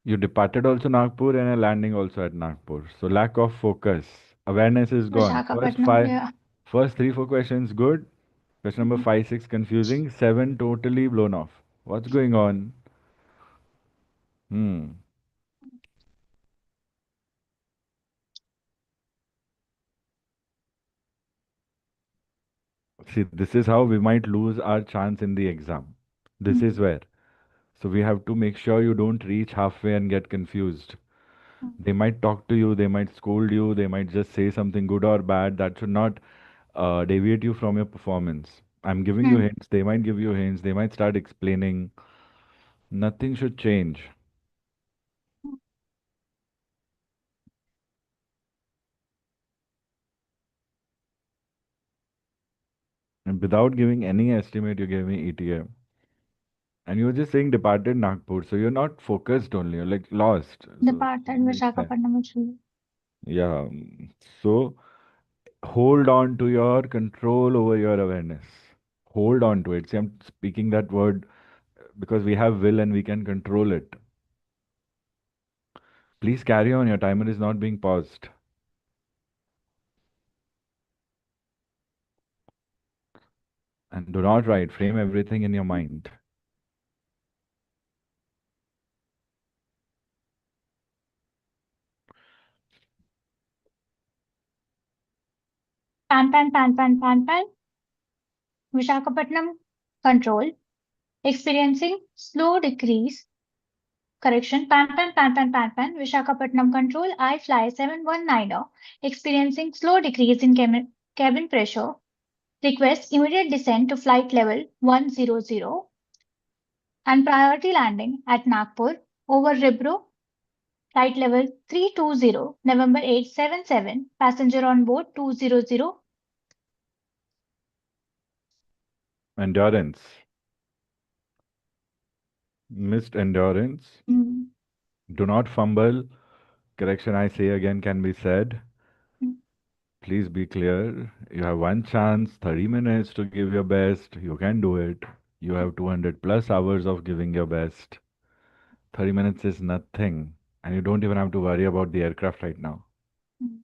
You departed also Nagpur and a landing also at Nagpur. So lack of focus. Awareness is gone. Visakhapatnam, yeah. First three, four questions good. Question number five, six confusing. Seven totally blown off. What's going on? Hmm. See, this is how we might lose our chance in the exam. This is where. So we have to make sure you don't reach halfway and get confused. They might talk to you, they might scold you, they might just say something good or bad. That should not deviate you from your performance. I'm giving you hints, they might give you hints, they might start explaining. Nothing should change. And without giving any estimate, you gave me ETA. And you were just saying departed Nagpur. So you're not focused only, you're like lost. So Departed it makes sense. Visakhapatnam actually. Yeah. So hold on to your control over your awareness. Hold on to it. See, I'm speaking that word because we have will and we can control it. Please carry on. Your timer is not being paused. And do not write. Frame everything in your mind. Pan pan pan pan pan pan. Visakhapatnam control experiencing slow decrease. Correction. Pan pan pan pan pan pan. Visakhapatnam control. I fly 719er experiencing slow decrease in cabin pressure. Request immediate descent to flight level 100 and priority landing at Nagpur over Ribro. Flight level 320, November 877. Passenger on board 200. Endurance. Missed endurance. Mm, Do not fumble. Correction I say again can be said. mm, Please be clear. You have one chance, 30 minutes to give your best. You can do it. You have 200 plus hours of giving your best. 30 minutes is nothing. And you don't even have to worry about the aircraft right now. Mm.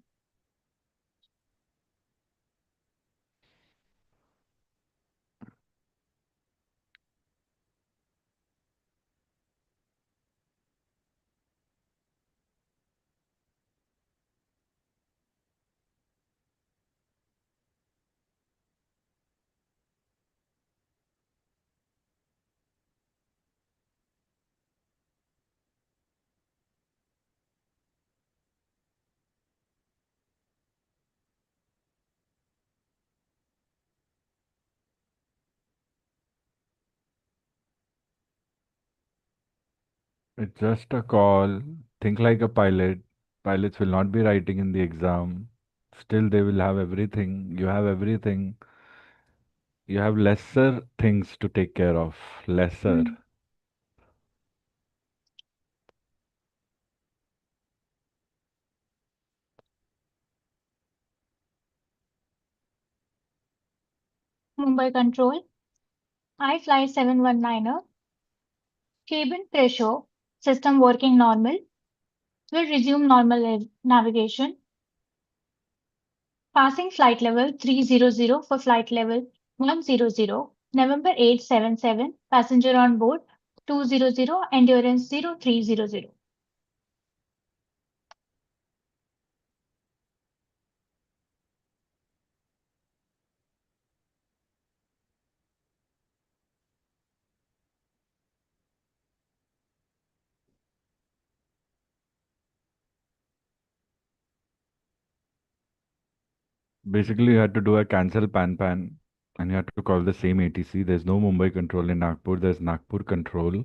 It's just a call. Think like a pilot. Pilots will not be writing in the exam. Still, they will have everything. You have everything. You have lesser things to take care of. Lesser. Mm. Mumbai Control, iFly 719er, cabin pressure, system working normal, will resume normal navigation, passing flight level 300 for flight level 100, November 877, passenger on board 200, endurance 0300. Basically, you had to do a cancel pan and you had to call the same ATC. There's no Mumbai control in Nagpur. There's Nagpur control.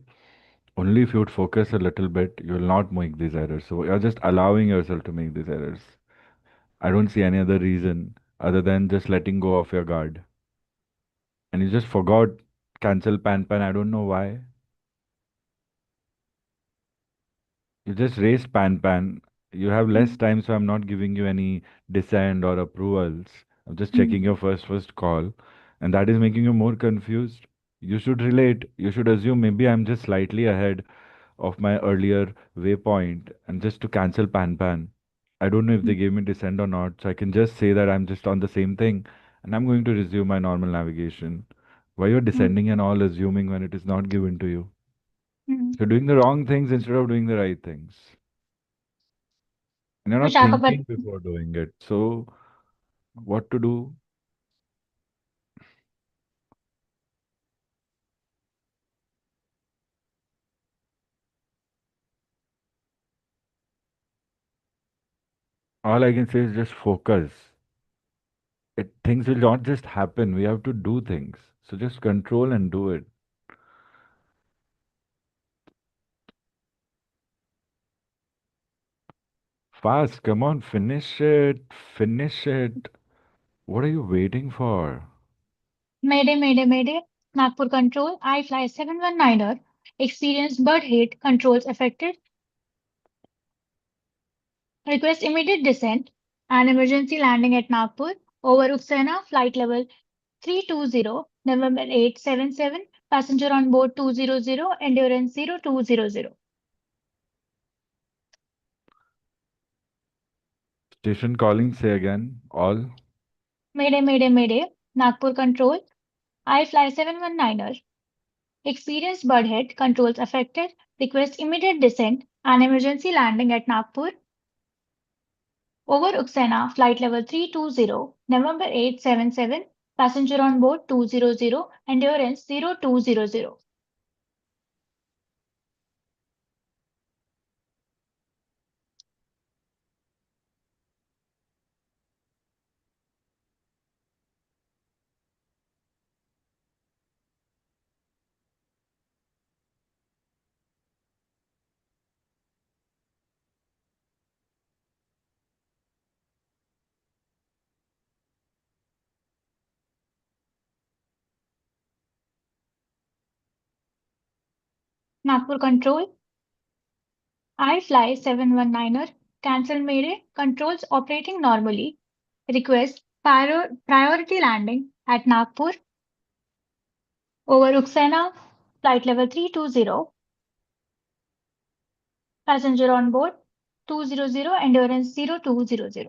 Only if you would focus a little bit, you will not make these errors. So you're just allowing yourself to make these errors. I don't see any other reason other than just letting go of your guard. And you just forgot cancel pan. I don't know why. You just raised pan. You have less Mm. time, so I'm not giving you any dissent or approvals. I'm just checking Mm. your first call, and that is making you more confused. You should relate. You should assume maybe I'm just slightly ahead of my earlier waypoint, and just to cancel pan. I don't know if they Mm. gave me descent or not, so I can just say that I'm just on the same thing, and I'm going to resume my normal navigation. Why you're Mm. descending and all assuming when it is not given to you? Mm. You're doing the wrong things instead of doing the right things. And you're not thinking Vishakhapatnam, before doing it. So, what to do? All I can say is just focus. Things will not just happen. We have to do things. So just control and do it. Fast. Come on, finish it. Finish it. What are you waiting for? Mayday, Mayday, Mayday, Nagpur Control, iFly 719er, experienced bird hit, controls affected, request immediate descent and emergency landing at Nagpur, over Uksena, flight level 320, November 877, passenger on board 200, endurance 0200. Station calling. Say again. All. Mayday, Mayday, Mayday, Nagpur Control, iFly 719er, experienced bird hit, controls affected, request immediate descent and emergency landing at Nagpur, over Uksena, flight level 320, November 877, passenger on board 200, endurance 0200. Nagpur Control, iFly 719er, cancel Mayday, controls operating normally, request priority landing at Nagpur, Over Uxena, flight level 320, passenger on board 200, endurance 0200.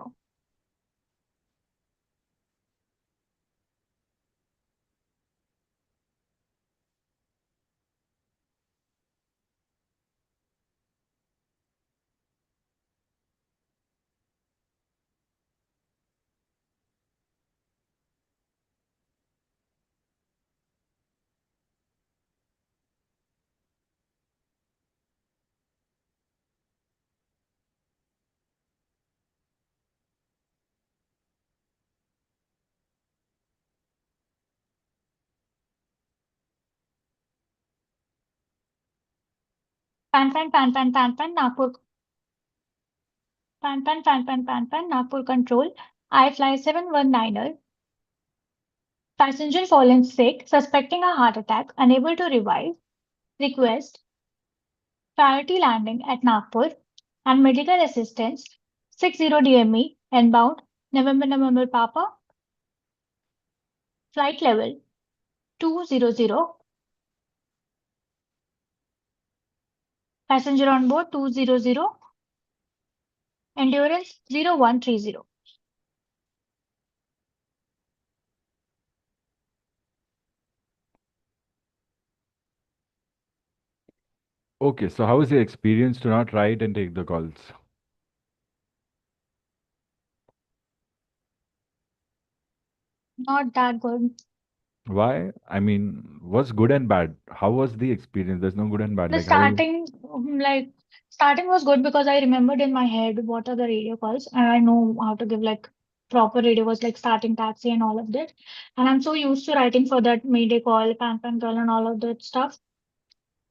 Nagpur, Nagpur control. I fly 719er, passenger fallen sick, suspecting a heart attack, unable to revive, request priority landing at Nagpur and medical assistance 60 DME inbound November Papa, flight level 200, passenger on board 200, endurance 0130. Okay, so how is your experience to not write and take the calls? Not that good. Why? I mean, what's good and bad? How was the experience? There's no good and bad. The Like, how is starting, like, starting was good because I remembered in my head what are the radio calls and I know how to give like proper radio calls like starting taxi and all of that. And I'm so used to writing for that Mayday call, pan call and all of that stuff.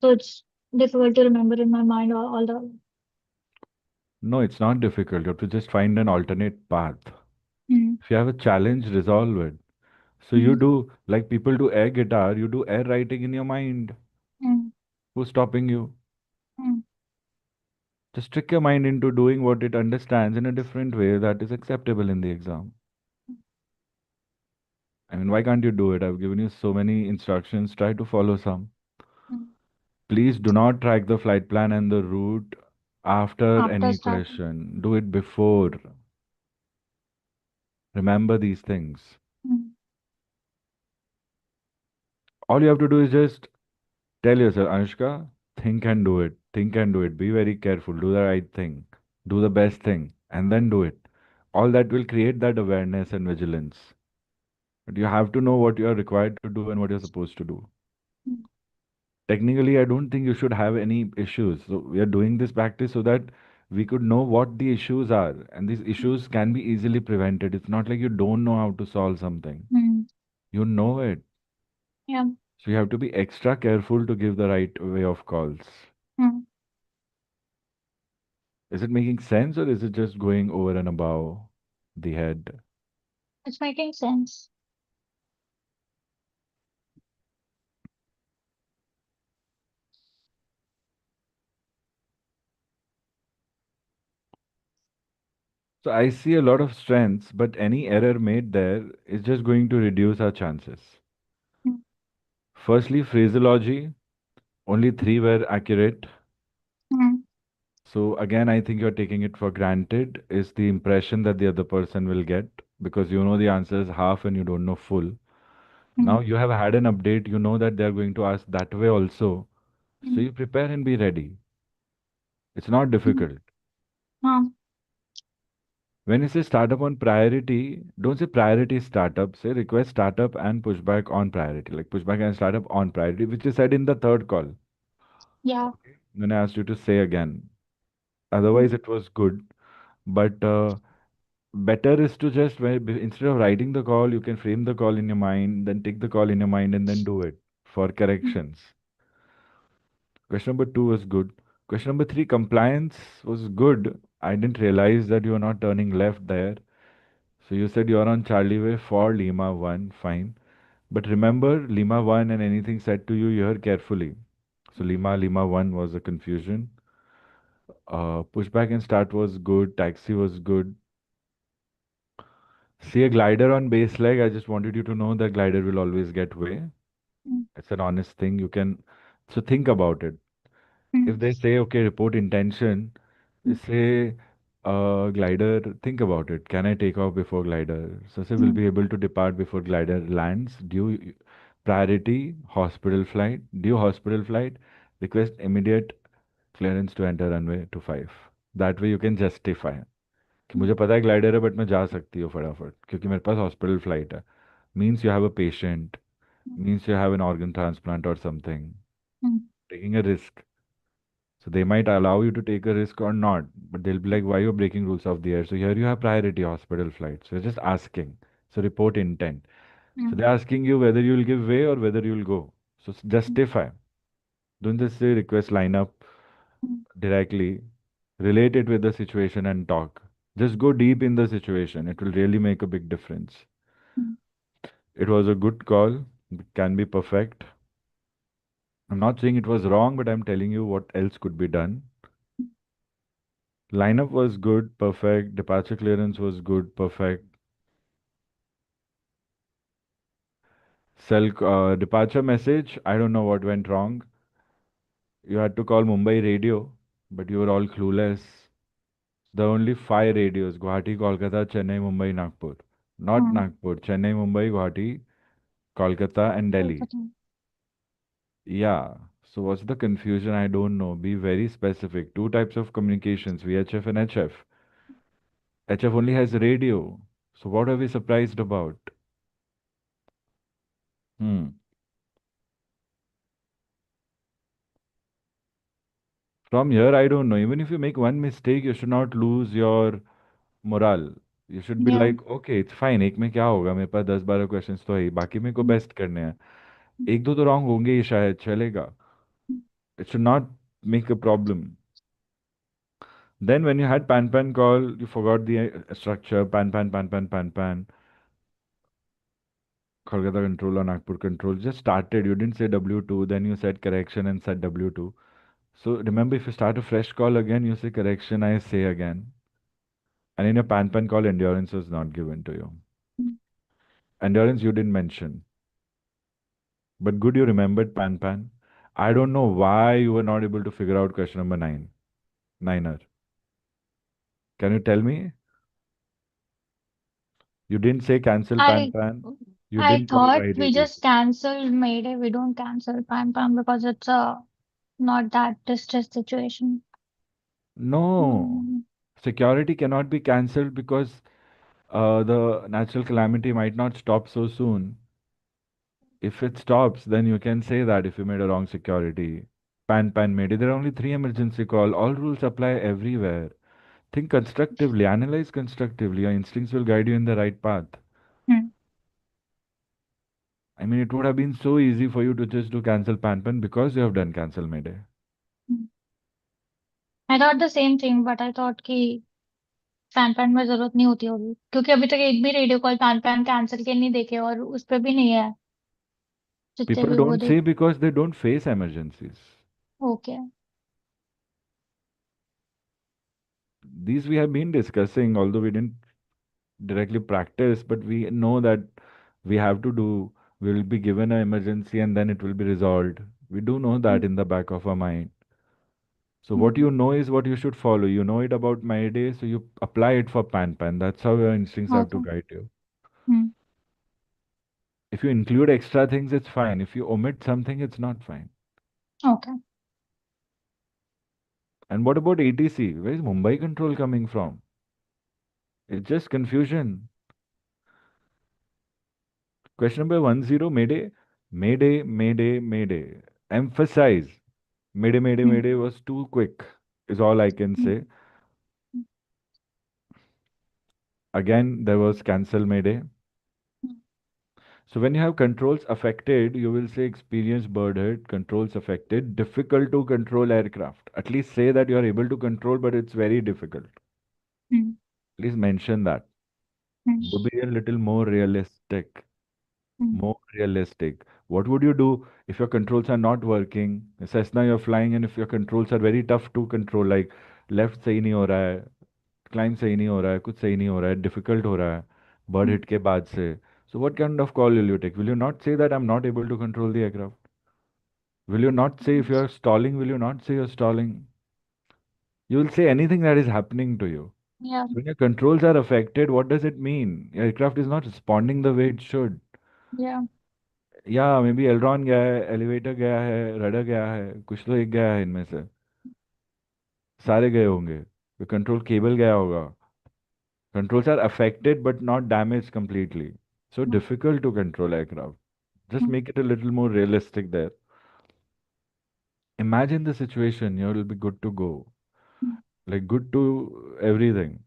So it's difficult to remember in my mind all the. No, it's not difficult. You have to just find an alternate path. Mm, If you have a challenge, resolve it. So you mm, do, like people do air guitar, you do air writing in your mind. mm, Who's stopping you? mm, Just trick your mind into doing what it understands in a different way that is acceptable in the exam. I mean, why can't you do it? I've given you so many instructions. Try to follow some. mm. Please do not track the flight plan and the route after After any starting. question. Do it before. Remember these things. Mm, All you have to do is just tell yourself, Anushka, think and do it. Think and do it. Be very careful. Do the right thing. Do the best thing. And then do it. All that will create that awareness and vigilance. But you have to know what you are required to do and what you're supposed to do. mm, Technically, I don't think you should have any issues. So we are doing this practice so that we could know what the issues are. And these issues can be easily prevented. It's not like you don't know how to solve something. mm, You know it. yeah. So you have to be extra careful to give the right way of calls. Mm. Is it making sense or is it just going over and above the head? It's making sense. So I see a lot of strengths, but any error made there is just going to reduce our chances. Mm, Firstly, phraseology, only three were accurate. mm, So again, I think you're taking it for granted is the impression that the other person will get because you know the answer is half and you don't know full. Now mm, you have had an update, you know that they're going to ask that way also. So mm, you prepare and be ready. It's not mm. difficult. Um, When you say startup on priority, don't say priority startup, say request startup and pushback on priority, like pushback and startup on priority, which is said in the third call. yeah. When I asked you to say again. Mm, Otherwise, it was good. But better is to just, instead of writing the call, you can frame the call in your mind, then take the call in your mind and then do it for mm, corrections. Question number two was good. Question number three, compliance was good. I didn't realize that you were not turning left there. So you said you're on Charlie Way for Lima 1, fine. But remember, Lima 1 and anything said to you, you heard carefully. So Lima 1 was a confusion. Pushback and start was good. Taxi was good. See a glider on base leg. I just wanted you to know that glider will always get way. mm, It's an honest thing. You can, so think about it. If mm, they say, okay, report intention, they mm, say, glider, think about it. Can I take off before glider? So say will mm, be able to depart before glider lands. Due priority, hospital flight. Due hospital flight, request immediate clearance to enter runway 25. That way you can justify कि mm, मुझे पता है glider है but मैं जा सकती हूँ फटाफट क्योंकि मेरे पास हॉस्पिटल फ्लाइट है. Means you have a patient, means you have an organ transplant or something. mm, Taking a risk. So they might allow you to take a risk or not, but they'll be like, why you're breaking rules of the air? So here you have priority hospital flights. So you're just asking. So report intent. So mm, they're asking you whether you'll give way or whether you'll go. So mm, justify. Don't just say request line up mm, directly. Relate it with the situation and talk. Just go deep in the situation. It will really make a big difference. mm, It was a good call. It can be perfect. I'm not saying it was wrong, but I'm telling you what else could be done. Lineup was good, perfect. Departure clearance was good, perfect. Departure message, I don't know what went wrong. You had to call Mumbai radio, but you were all clueless. There are only five radios: Guwahati, Kolkata, Chennai, Mumbai, Nagpur. Not mm. Nagpur, Chennai, Mumbai, Guwahati, Kolkata, and Delhi. Kolkata. Yeah. So what's the confusion? I don't know. Be very specific. Two types of communications, VHF and HF. HF only has radio. So what are we surprised about? Hmm. From here, I don't know. Even if you make one mistake, you should not lose your morale. You should be Yeah. like, okay, it's fine. एक में क्या होगा? मेरे पास 10-12 questions तो है ही. बाकी मेरे को Mm, बेस्ट करने हैं. mm, एक दो तो रॉन्ग होंगे ही शायद चलेगा. mm, It should not make a problem. Then when you had pan call, you forgot the structure. Pan. Kolkata control or Nagpur control. Just started. You didn't say W2. Then you said correction and said W2. So remember, if you start a fresh call again, you say correction. I say again. And in your pan call, endurance was not given to you. mm. Endurance you didn't mention. But good you remembered pan. I don't know why you were not able to figure out question number 9. Niner. Can you tell me? You didn't say cancel I pan. You I didn't call thought we IDTC. just cancelled Mayday. We don't cancel Pam Pam because it's not that distress situation. No. Mm, Security cannot be cancelled because the natural calamity might not stop so soon. If it stops, then you can say that if you made a wrong security. Pan made it. There are only three emergency call. All rules apply everywhere. Think constructively, analyze constructively. Your instincts will guide you in the right path. mm, I mean, it would have been so easy for you to just do cancel pan because you have done cancel mayday. mm. I thought the same thing, but I thought कि pan pan में जरूरत नहीं होती होगी क्योंकि अभी तक एक भी radio call pan pan cancel के नहीं देखे और उस पे भी नहीं है जितने People भी वो don't देख say because they don't face emergencies. Okay These we have been discussing, although we didn't directly practice, but we know that we have to do. We will be given an emergency and then it will be resolved. We do know that in the back of our mind. So what you know is what you should follow. You know it about Mayday, so you apply it for pan. That's how your instincts have to okay guide you. Hmm If you include extra things, it's fine. If you omit something, it's not fine. Okay And what about ATC? Where is Mumbai control coming from? It's just confusion. Question number 10, Mayday. Mayday. Emphasize. Hmm Mayday was too quick, is all I can hmm say. Again, there was cancel Mayday. Hmm So when you have controls affected, you will say experience bird hit, controls affected, difficult to control aircraft. At least say that you are able to control, but it's very difficult. Hmm Please mention that. Hmm Be a little more realistic. Hmm More realistic. What would you do if your controls are not working? Cessna, you're flying, and if your controls are very tough to control, like left सही नहीं हो रहा है, climb सही नहीं हो रहा है, कुछ सही नहीं हो रहा है, difficult हो रहा है, bird hit के बाद से. So what kind of call will you take? Will you not say that I'm not able to control the aircraft? Will you not say if you're stalling, will you not say you're stalling? You will say anything that is happening to you. Yeah. So when your controls are affected, what does it mean? Your aircraft is not responding the way it should. Yeah. या may be aileron गया है, elevator गया है, rudder गया है, कुछ तो एक गया है इनमें से, सारे गए होंगे, कंट्रोल केबल गया होगा. Controls are affected but not damaged completely. So difficult to control aircraft. Just make it a little more realistic there. Imagine the situation, you'll be good to go. Like good to everything.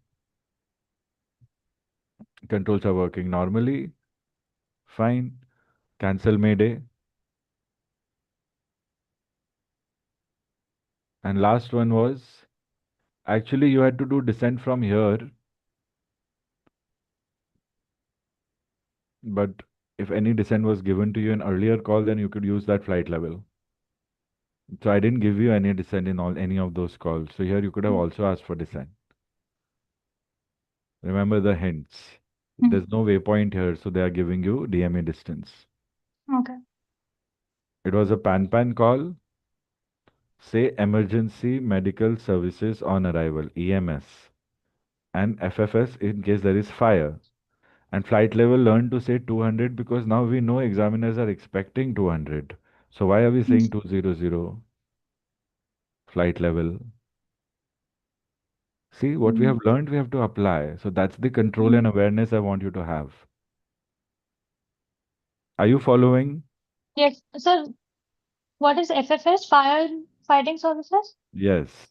Controls are working normally, fine. Cancel Mayday. And last one was actually you had to do descent from here, but if any descent was given to you in earlier call, then you could use that flight level. So I didn't give you any descent in all any of those calls. So here you could have also asked for descent. Remember the hints. Mm. There's no waypoint here, so they are giving you DMA distance. Okay. It was a pan call. Say emergency medical services on arrival, EMS, and FFS in case there is fire. And flight level learn to say 200 because now we know examiners are expecting 200. So why are we saying 200 flight level? See, what we Mm. have learned, we have to apply. So that's the control Mm. and awareness I want you to have. Are you following? Yes. So, what is FFS? Fire Fighting Services? Yes.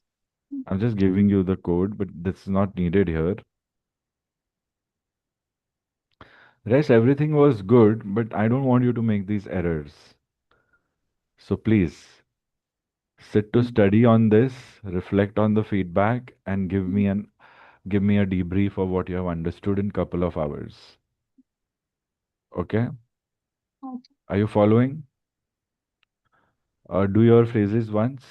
Mm. I'm just giving you the code, but that's not needed here. Rest, everything was good, but I don't want you to make these errors. So please sit to study on this, reflect on the feedback, and give me a debrief of what you have understood in couple of hours. Okay? Okay. Are you following? Do your phrases once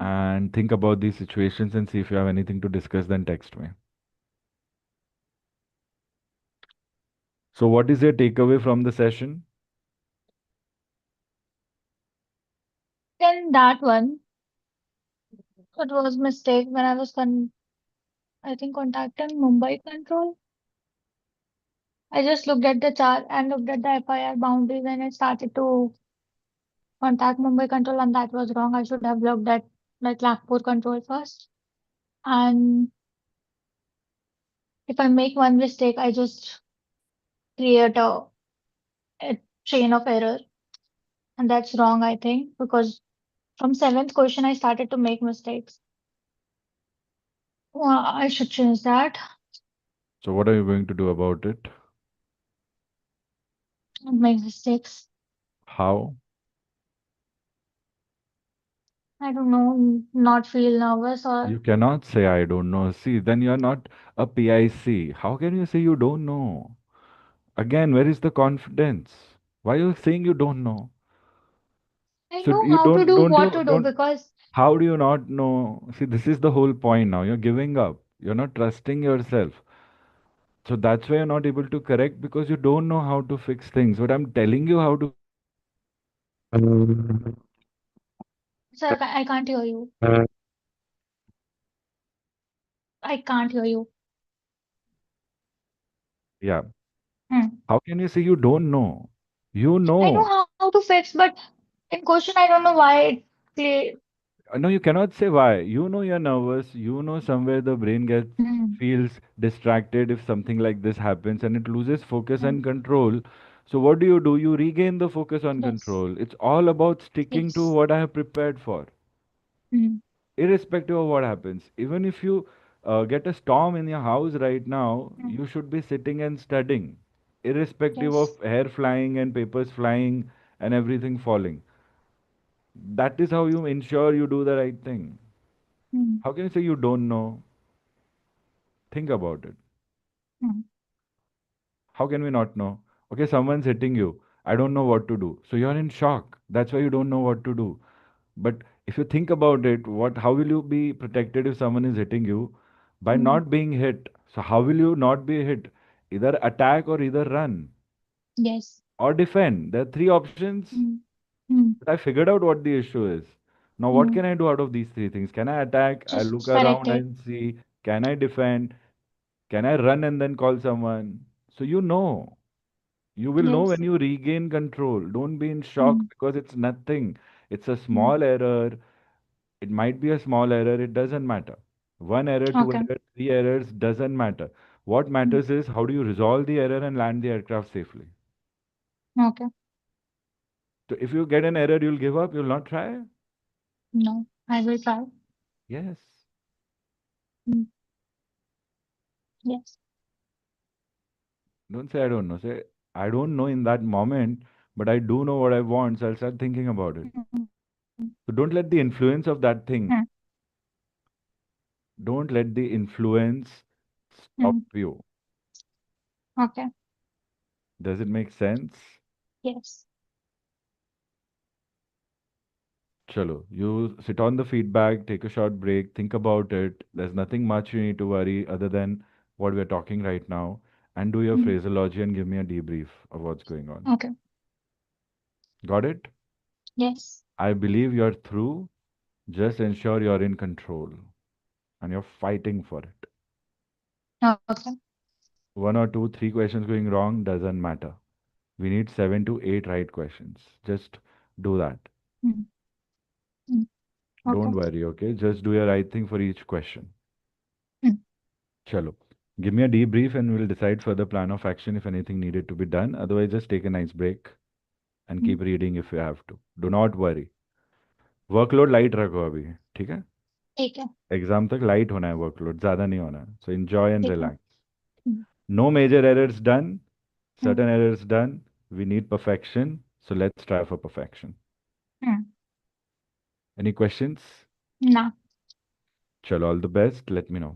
and think about these situations and see if you have anything to discuss, then text me. So, what is your takeaway from the session? Then that one, it was mistake when I was I think contacting Mumbai Control. I just looked at the chart and looked at the FIR boundaries and I started to contact Mumbai Control and that was wrong. I should have looked at like Nagpur Control first. And if I make one mistake, I just create a chain of error. And that's wrong, I think, because from seventh question, I started to make mistakes. Well, I should change that. So, what are you going to do about it? Not make mistakes. How? I don't know, not feel nervous or You cannot say, I don't know. See, then you're not a PIC. How can you say you don't know? Again, where is the confidence? Why are you saying you don't know? I So know you how to do don't what you to do don't because how do you not know? See, this is the whole point now. You're giving up. You're not trusting yourself. So that's why you're not able to correct because you don't know how to fix things. But I'm telling you how to. sir, I can't hear you. I can't hear you. Yeah. Hmm. How can you say you don't know? You I know know. how to fix, but in question, I don't know why it play. No, you cannot say why. You know you're nervous. You know somewhere the brain gets Hmm. feels distracted if something like this happens and it loses focus Hmm. and control. So what do? You regain the focus on Yes. control. It's all about sticking to Yes. what I have prepared for, Hmm. irrespective of what happens. Even if you get a storm in your house right now, Hmm. you should be sitting and studying, irrespective of Yes. hair flying and papers flying and everything falling. That is how you ensure you do the right thing. Hmm. How can you say you don't know? Think about it. Hmm. How can we not know? Okay, someone's hitting you. I don't know what to do. So you're in shock. That's why you don't know what to do. But if you think about it, how will you be protected if someone is hitting you? By Hmm. not being hit. So how will you not be hit? either attack or either run Yes. or defend. There are three options. Mm. Mm. But I figured out what the issue is. Now, what Mm. can I do out of these three things? Can I attack? I look Just correct around it. and see. Can I defend? Can I run and then call someone? So you know. You will know when Yes. you regain control. Don't be in shock Mm. because it's nothing. It's a Mm. small error. It might be a small error. It doesn't matter. One error, two Okay. errors, three errors doesn't matter. What Mm. matters is how do you resolve the error and land the aircraft safely. Okay. So if you get an error, you'll give up. You'll not try. No, I will try. Yes. Mm. Yes. Don't say I don't know. Say I don't know in that moment, but I do know what I want. So I'll start thinking about it. Mm. So don't let the influence of that thing, Mm. don't let the influence stop Mm. you. Okay. Does it make sense? Yes. Chalo, you sit on the feedback, take a short break, think about it. There's nothing much you need to worry other than what we're talking right now. And do your Mm. phraseology and give me a debrief of what's going on. Okay. Got it? Yes. I believe you're through. Just ensure you're in control and you're fighting for it. Okay. One or two, three questions going wrong doesn't matter. We need 7 to 8 right questions. Just do that. Mm. Mm. Okay. Don't worry, okay? Just do your right thing for each question. Mm. Chalo. Give me a debrief and we'll decide further plan of action if anything needed to be done. Otherwise, just take a nice break and Mm. keep reading if you have to. Do not worry. Workload light रखो अभी ठीक है ठीक है. Exam तक light होना है workload ज़्यादा नहीं होना है सो एंजॉय एंड ठीक है. Relax Mm. No major errors done Mm. certain errors done we need perfection so let's try for perfection Mm. any questions ना. chalo all the best let me know